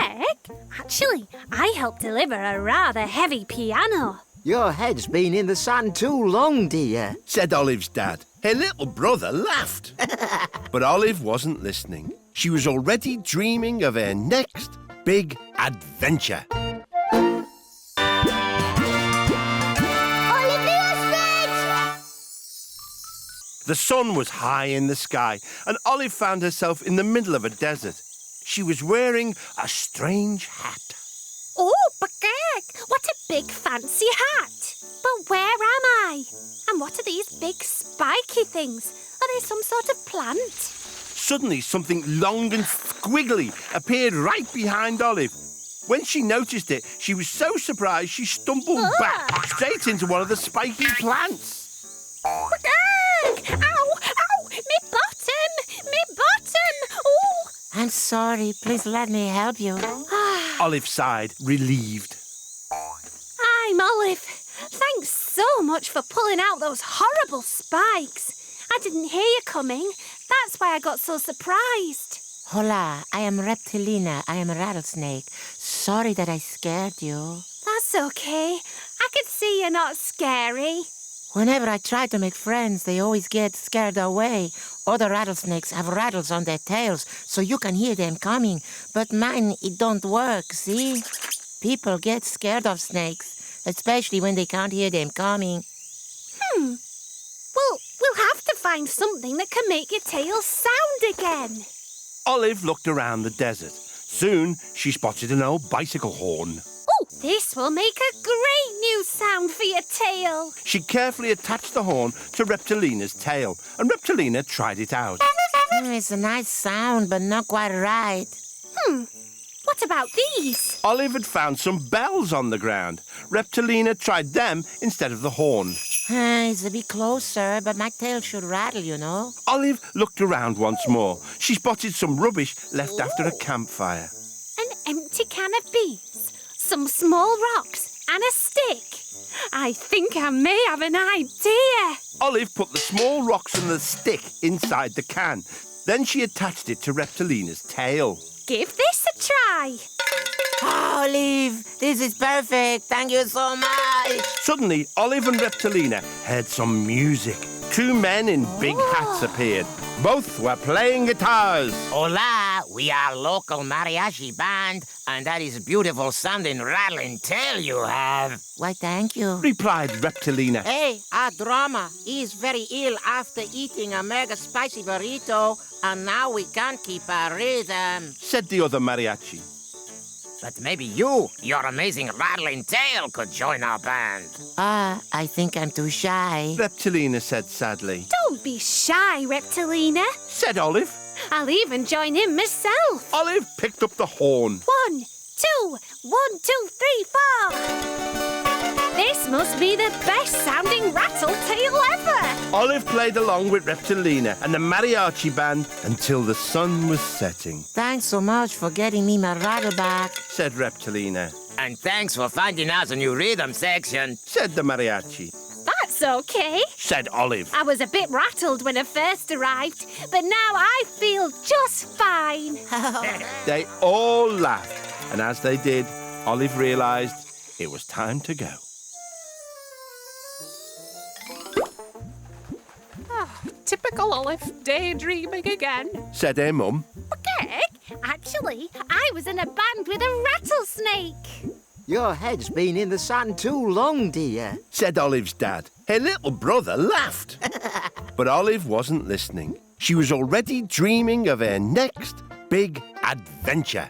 Gek, actually, I helped deliver a rather heavy piano. Your head's been in the sand too long, dear. Said Olive's dad. Her little brother laughed. But Olive wasn't listening. She was already dreaming of her next big adventure. The sun was high in the sky, and Olive found herself in the middle of a desert. She was wearing a strange hat. Oh, Gek, what a big fancy hat. But where am I? And what are these big spiky things? Are they some sort of plant? Suddenly, something long and squiggly appeared right behind Olive. When she noticed it, she was so surprised she stumbled back straight into one of the spiky plants. Gek! Ow! Ow! Me bottom! Me bottom! Oh! I'm sorry. Please let me help you. Olive sighed, relieved. I'm Olive. Thanks so much for pulling out those horrible spikes. I didn't hear you coming. That's why I got so surprised. Hola, I am Reptilina. I am a rattlesnake. Sorry that I scared you. That's okay. I could see you're not scary. Whenever I try to make friends, they always get scared away. Other rattlesnakes have rattles on their tails, so you can hear them coming. But mine, it don't work, see? People get scared of snakes, especially when they can't hear them coming. Well, we'll have to find something that can make your tail sound again. Olive looked around the desert. Soon, she spotted an old bicycle horn. Oh, this will make a great new sound for your tail. She carefully attached the horn to Reptilina's tail, and Reptilina tried it out. It's a nice sound, but not quite right. What about these? Olive had found some bells on the ground. Reptilina tried them instead of the horn. It's a bit closer, but my tail should rattle, you know. Olive looked around once more. She spotted some rubbish left after a campfire. An empty can of bees, some small rocks, and a stick. I think I may have an idea. Olive put the small rocks and the stick inside the can. Then she attached it to Reptilina's tail. Give this a try. Olive, this is perfect. Thank you so much. Suddenly, Olive and Reptilina heard some music. Two men in big hats appeared. Both were playing guitars. Hola, we are local mariachi band, and that is a beautiful sounding rattling tail you have. Why, thank you. Replied Reptilina. Hey, our drama. He is very ill after eating a mega spicy burrito, and now we can't keep our rhythm. Said the other mariachi. But maybe you, your amazing rattling tail, could join our band. I think I'm too shy. Reptilina said sadly. Don't be shy, Reptilina. Said Olive. I'll even join in myself. Olive picked up the horn. 1, 2, 1, 2, 3, 4. This must be the best sounding rattle tail ever. Olive played along with Reptilina and the mariachi band until the sun was setting. Thanks so much for getting me my rattle back. Said Reptilina. And thanks for finding us a new rhythm section. Said the mariachi. That's okay. Said Olive. I was a bit rattled when I first arrived, but now I feel just fine. They all laughed, and as they did, Olive realised it was time to go. Typical Olive, daydreaming again. Said her mum. Okay, actually, I was in a band with a rattlesnake. Your head's been in the sand too long, dear. Said Olive's dad. Her little brother laughed. But Olive wasn't listening. She was already dreaming of her next big adventure.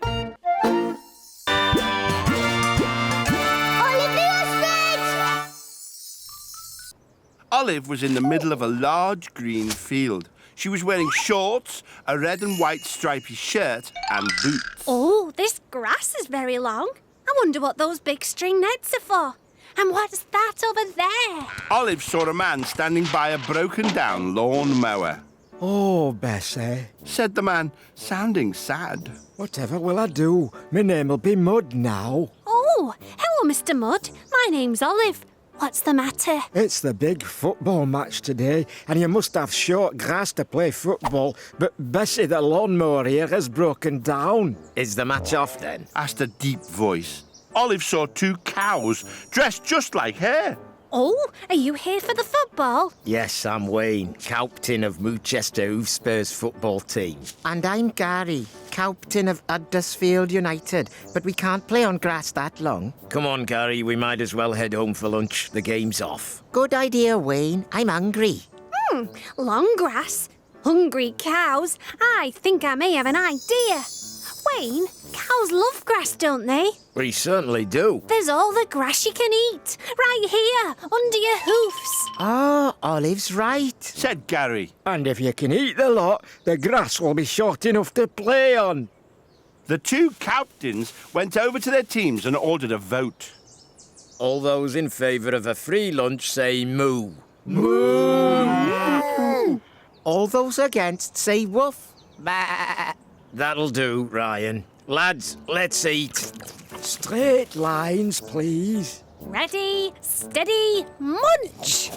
Olive was in the middle of a large green field. She was wearing shorts, a red and white stripy shirt, and boots. Oh, this grass is very long. I wonder what those big string nets are for. And what's that over there? Olive saw a man standing by a broken-down lawn mower. Oh, Bessie, Said the man, sounding sad. whatever will I do? My name'll be Mud now. Oh, hello, Mr. Mudd. My name's Olive. What's the matter? It's the big football match today, and you must have short grass to play football, but Bessie, the lawnmower here, has broken down. Is the match off then? Asked a deep voice. Olive saw two cows dressed just like her. Oh, are you here for the football? Yes, I'm Wayne, captain of Manchester Hoospurs football team. And I'm Gary, captain of Huddersfield United, but we can't play on grass that long. Come on, Gary, we might as well head home for lunch. The game's off. Good idea, Wayne. I'm hungry. Long grass? Hungry cows? I think I may have an idea. Wayne, cows love grass, don't they? We certainly do. There's all the grass you can eat, right here, under your hoofs. Oh, Olive's right. Said Gary. And if you can eat the lot, the grass will be short enough to play on. The two captains went over to their teams and ordered a vote. All those in favour of a free lunch say moo. All those against say woof. Bah. That'll do, Ryan. Lads, let's eat. Straight lines, please. Ready, steady, munch!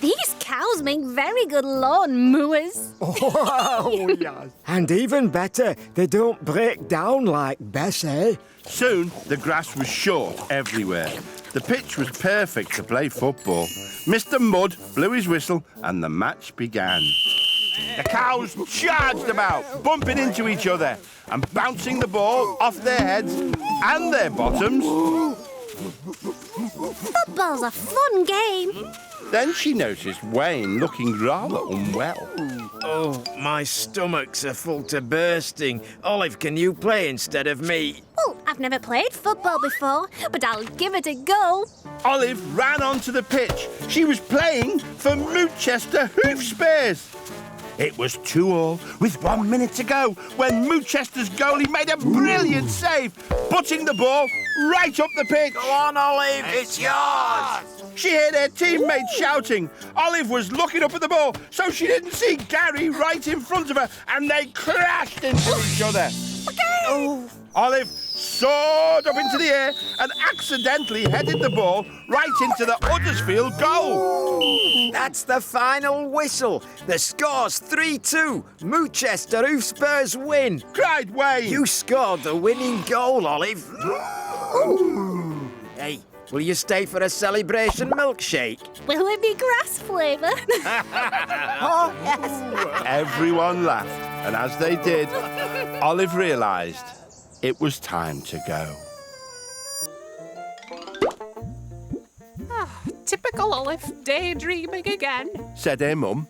These cows make very good lawn mowers. Oh, yes. And even better, they don't break down like Bessie. Soon, the grass was short everywhere. The pitch was perfect to play football. Mr. Mudd blew his whistle and the match began. The cows charged about, bumping into each other and bouncing the ball off their heads and their bottoms. Football's a fun game. Then she noticed Wayne looking rather unwell. Oh, my stomach's are full to bursting. Olive, can you play instead of me? Well, I've never played football before, but I'll give it a go. Olive ran onto the pitch. She was playing for Manchester Hoospurs. It was 2-2 with 1 minute to go when Moochester's goalie made a brilliant save, putting the ball right up the pitch. Go on, Olive, it's yours! She heard her teammates shouting. Olive was looking up at the ball, so she didn't see Gary right in front of her, and they crashed into each other. Olive soared up into the air and accidentally headed the ball right into the Huddersfield goal. That's the final whistle. The score's 3-2. Moochester Hoof Spurs win. Cried Wayne. You scored the winning goal, Olive. Hey, will you stay for a celebration milkshake? Will it be grass flavour? Oh, yes. Everyone laughed, and as they did, Olive realised it was time to go. Typical Olive, daydreaming again. Said her mum.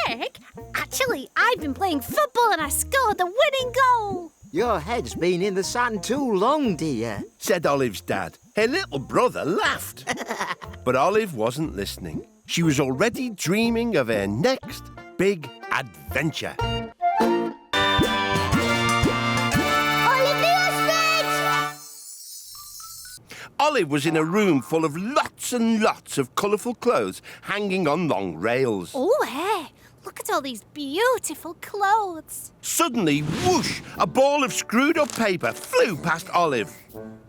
Kirk, actually, I've been playing football and I scored the winning goal. Your head's been in the sand too long, dear. Said Olive's dad. Her little brother laughed. But Olive wasn't listening. She was already dreaming of her next big adventure. Olive was in a room full of lots and lots of colourful clothes hanging on long rails. Oh, hey, look at all these beautiful clothes. Suddenly, whoosh, a ball of screwed-up paper flew past Olive.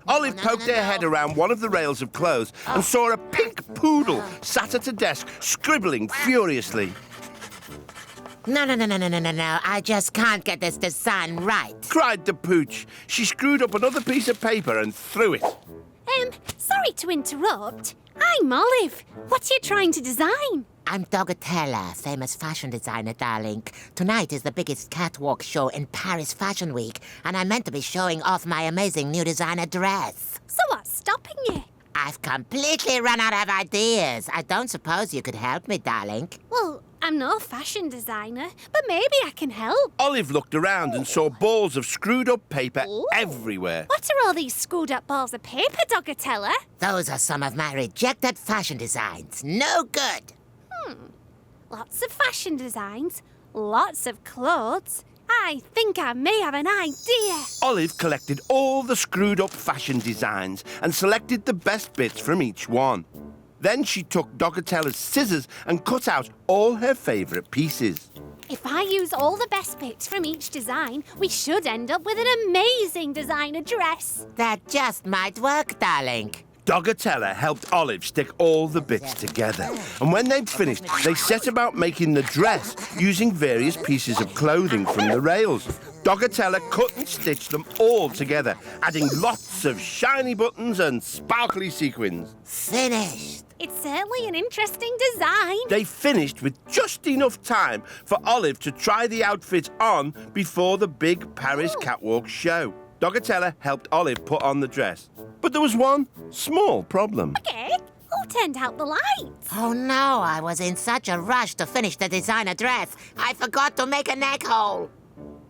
Olive poked her head around one of the rails of clothes and saw a pink poodle sat at a desk, scribbling furiously. No. I just can't get this design right. Cried the pooch. She screwed up another piece of paper and threw it. Sorry to interrupt. I'm Olive. What are you trying to design? I'm Dogatella, famous fashion designer, darling. Tonight is the biggest catwalk show in Paris Fashion Week, and I'm meant to be showing off my amazing new designer dress. So what's stopping you? I've completely run out of ideas. I don't suppose you could help me, darling. Well, I'm no fashion designer, but maybe I can help. Olive looked around and saw balls of screwed-up paper everywhere. What are all these screwed up balls of paper, Dogatella? Those are some of my rejected fashion designs. No good. Lots of fashion designs, lots of clothes. I think I may have an idea. Olive collected all the screwed-up fashion designs and selected the best bits from each one. Then she took Dogatella's scissors and cut out all her favourite pieces. If I use all the best bits from each design, we should end up with an amazing designer dress. That just might work, darling. Dogatella helped Olive stick all the bits together. And when they'd finished, they set about making the dress using various pieces of clothing from the rails. Dogatella cut and stitched them all together, adding lots of shiny buttons and sparkly sequins. Finished. It's certainly an interesting design. They finished with just enough time for Olive to try the outfit on before the big Paris catwalk show. Dogatella helped Olive put on the dress. But there was one small problem. Okay, who turned out the lights? Oh, no, I was in such a rush to finish the designer dress. I forgot to make a neck hole.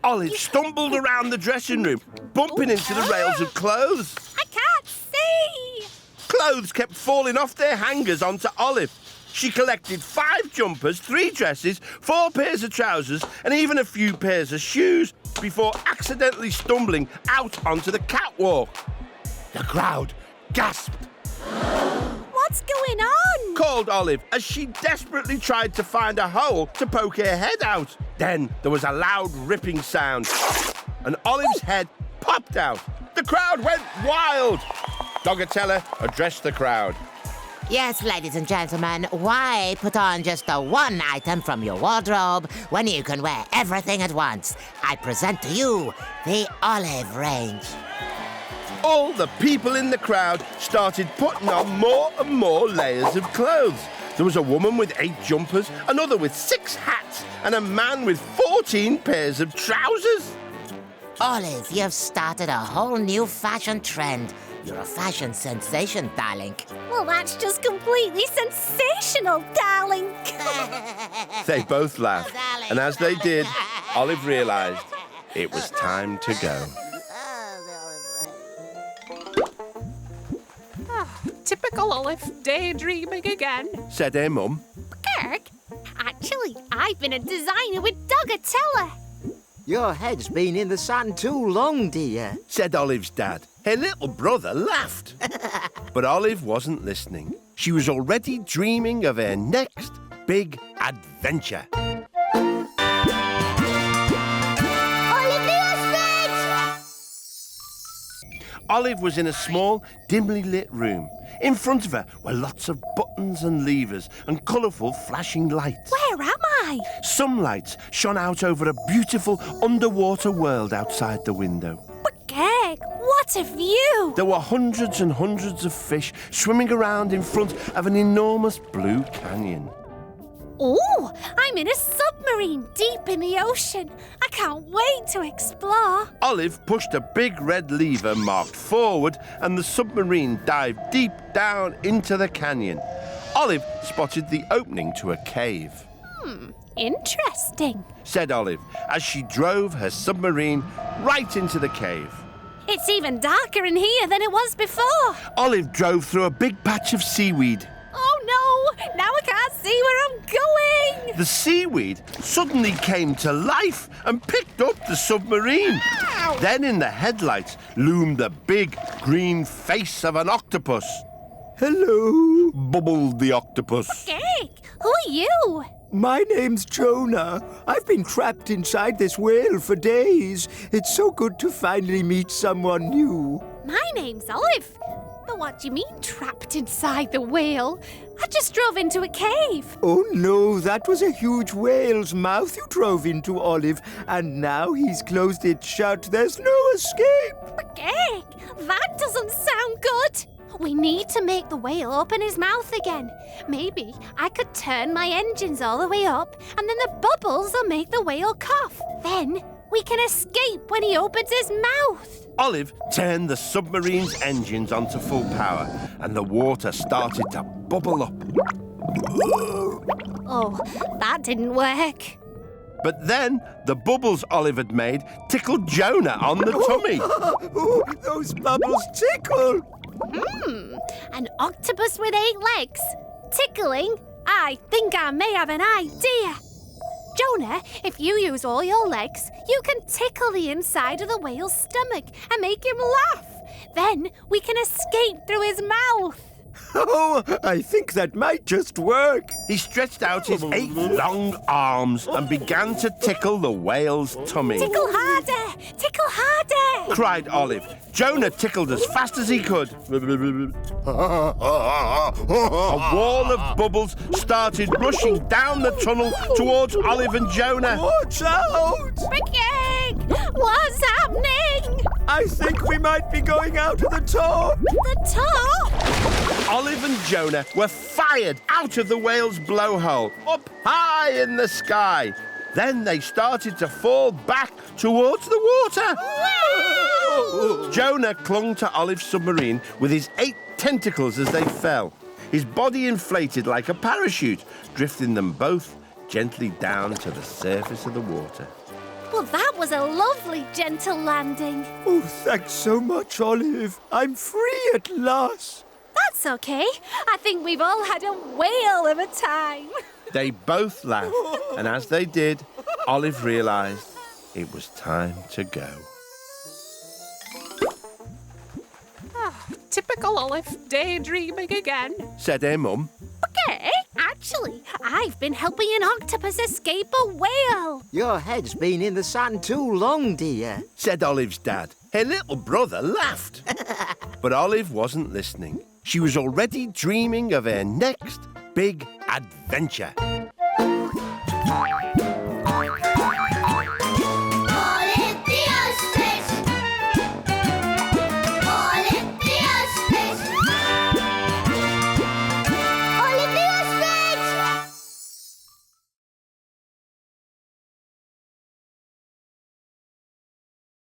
Olive stumbled around the dressing room, bumping into the rails of clothes. I can't see. Clothes kept falling off their hangers onto Olive. She collected 5 jumpers, 3 dresses, 4 pairs of trousers, and even a few pairs of shoes before accidentally stumbling out onto the catwalk. The crowd gasped. What's going on? Called Olive as she desperately tried to find a hole to poke her head out. Then there was a loud ripping sound, and Olive's head popped out. The crowd went wild. Dogatella addressed the crowd. Yes, ladies and gentlemen, why put on just the one item from your wardrobe when you can wear everything at once? I present to you the Olive range. All the people in the crowd started putting on more and more layers of clothes. There was a woman with 8 jumpers, another with 6 hats, and a man with 14 pairs of trousers. Olive, you've started a whole new fashion trend. You're a fashion sensation, darling. Well, that's just completely sensational, darling. They both laughed, and as they did, Olive realised it was time to go. Typical Olive, daydreaming again. Said her mum. Kirk, actually, I've been a designer with Donatello. Your head's been in the sun too long, dear. said Olive's dad. Her little brother laughed. But Olive wasn't listening. She was already dreaming of her next big adventure. Olive was in a small, dimly lit room. In front of her were lots of buttons and levers and colourful flashing lights. Where am I? Some lights shone out over a beautiful underwater world outside the window. Gag, what a view! There were hundreds and hundreds of fish swimming around in front of an enormous blue canyon. Oh, I'm in a submarine deep in the ocean. I can't wait to explore. Olive pushed a big red lever marked forward and the submarine dived deep down into the canyon. Olive spotted the opening to a cave. Interesting. Said Olive as she drove her submarine right into the cave. It's even darker in here than it was before. Olive drove through a big patch of seaweed. Oh no, now I can't see where I'm going. The seaweed suddenly came to life and picked up the submarine. Ow! Then in the headlights loomed the big green face of an octopus. Hello. Bubbled the octopus. Gag, who are you? My name's Jonah. I've been trapped inside this whale for days. It's so good to finally meet someone new. My name's Olive. But what do you mean trapped inside the whale? I just drove into a cave. Oh no, that was a huge whale's mouth you drove into, Olive. And now he's closed it shut. There's no escape. Gag, that doesn't sound good. We need to make the whale open his mouth again. Maybe I could turn my engines all the way up and then the bubbles will make the whale cough. Then we can escape when he opens his mouth. Olive turned the submarine's engines onto full power and the water started to bubble up. Oh, that didn't work. But then the bubbles Olive had made tickled Jonah on the tummy. Oh, those bubbles tickle. An octopus with 8 legs. Tickling? I think I may have an idea. Jonah, if you use all your legs, you can tickle the inside of the whale's stomach and make him laugh. Then we can escape through his mouth. Oh, I think that might just work. He stretched out his 8 long arms and began to tickle the whale's tummy. Tickle harder! Tickle harder! Cried Olive. Jonah tickled as fast as he could. A wall of bubbles started rushing down the tunnel towards Olive and Jonah. Watch out! Pecking! What's happening? I think we might be going out of the top. The top? Olive and Jonah were fired out of the whale's blowhole, up high in the sky. Then they started to fall back towards the water. Wow! Jonah clung to Olive's submarine with his 8 tentacles as they fell. His body inflated like a parachute, drifting them both gently down to the surface of the water. Well, that was a lovely, gentle landing. Oh, thanks so much, Olive. I'm free at last. That's okay. I think we've all had a whale of a time. They both laughed, and as they did, Olive realised it was time to go. Typical Olive, daydreaming again. Said her mum. Okay, actually, I've been helping an octopus escape a whale. Your head's been in the sun too long, dear. Said Olive's dad. Her little brother laughed. But Olive wasn't listening. She was already dreaming of her next big adventure.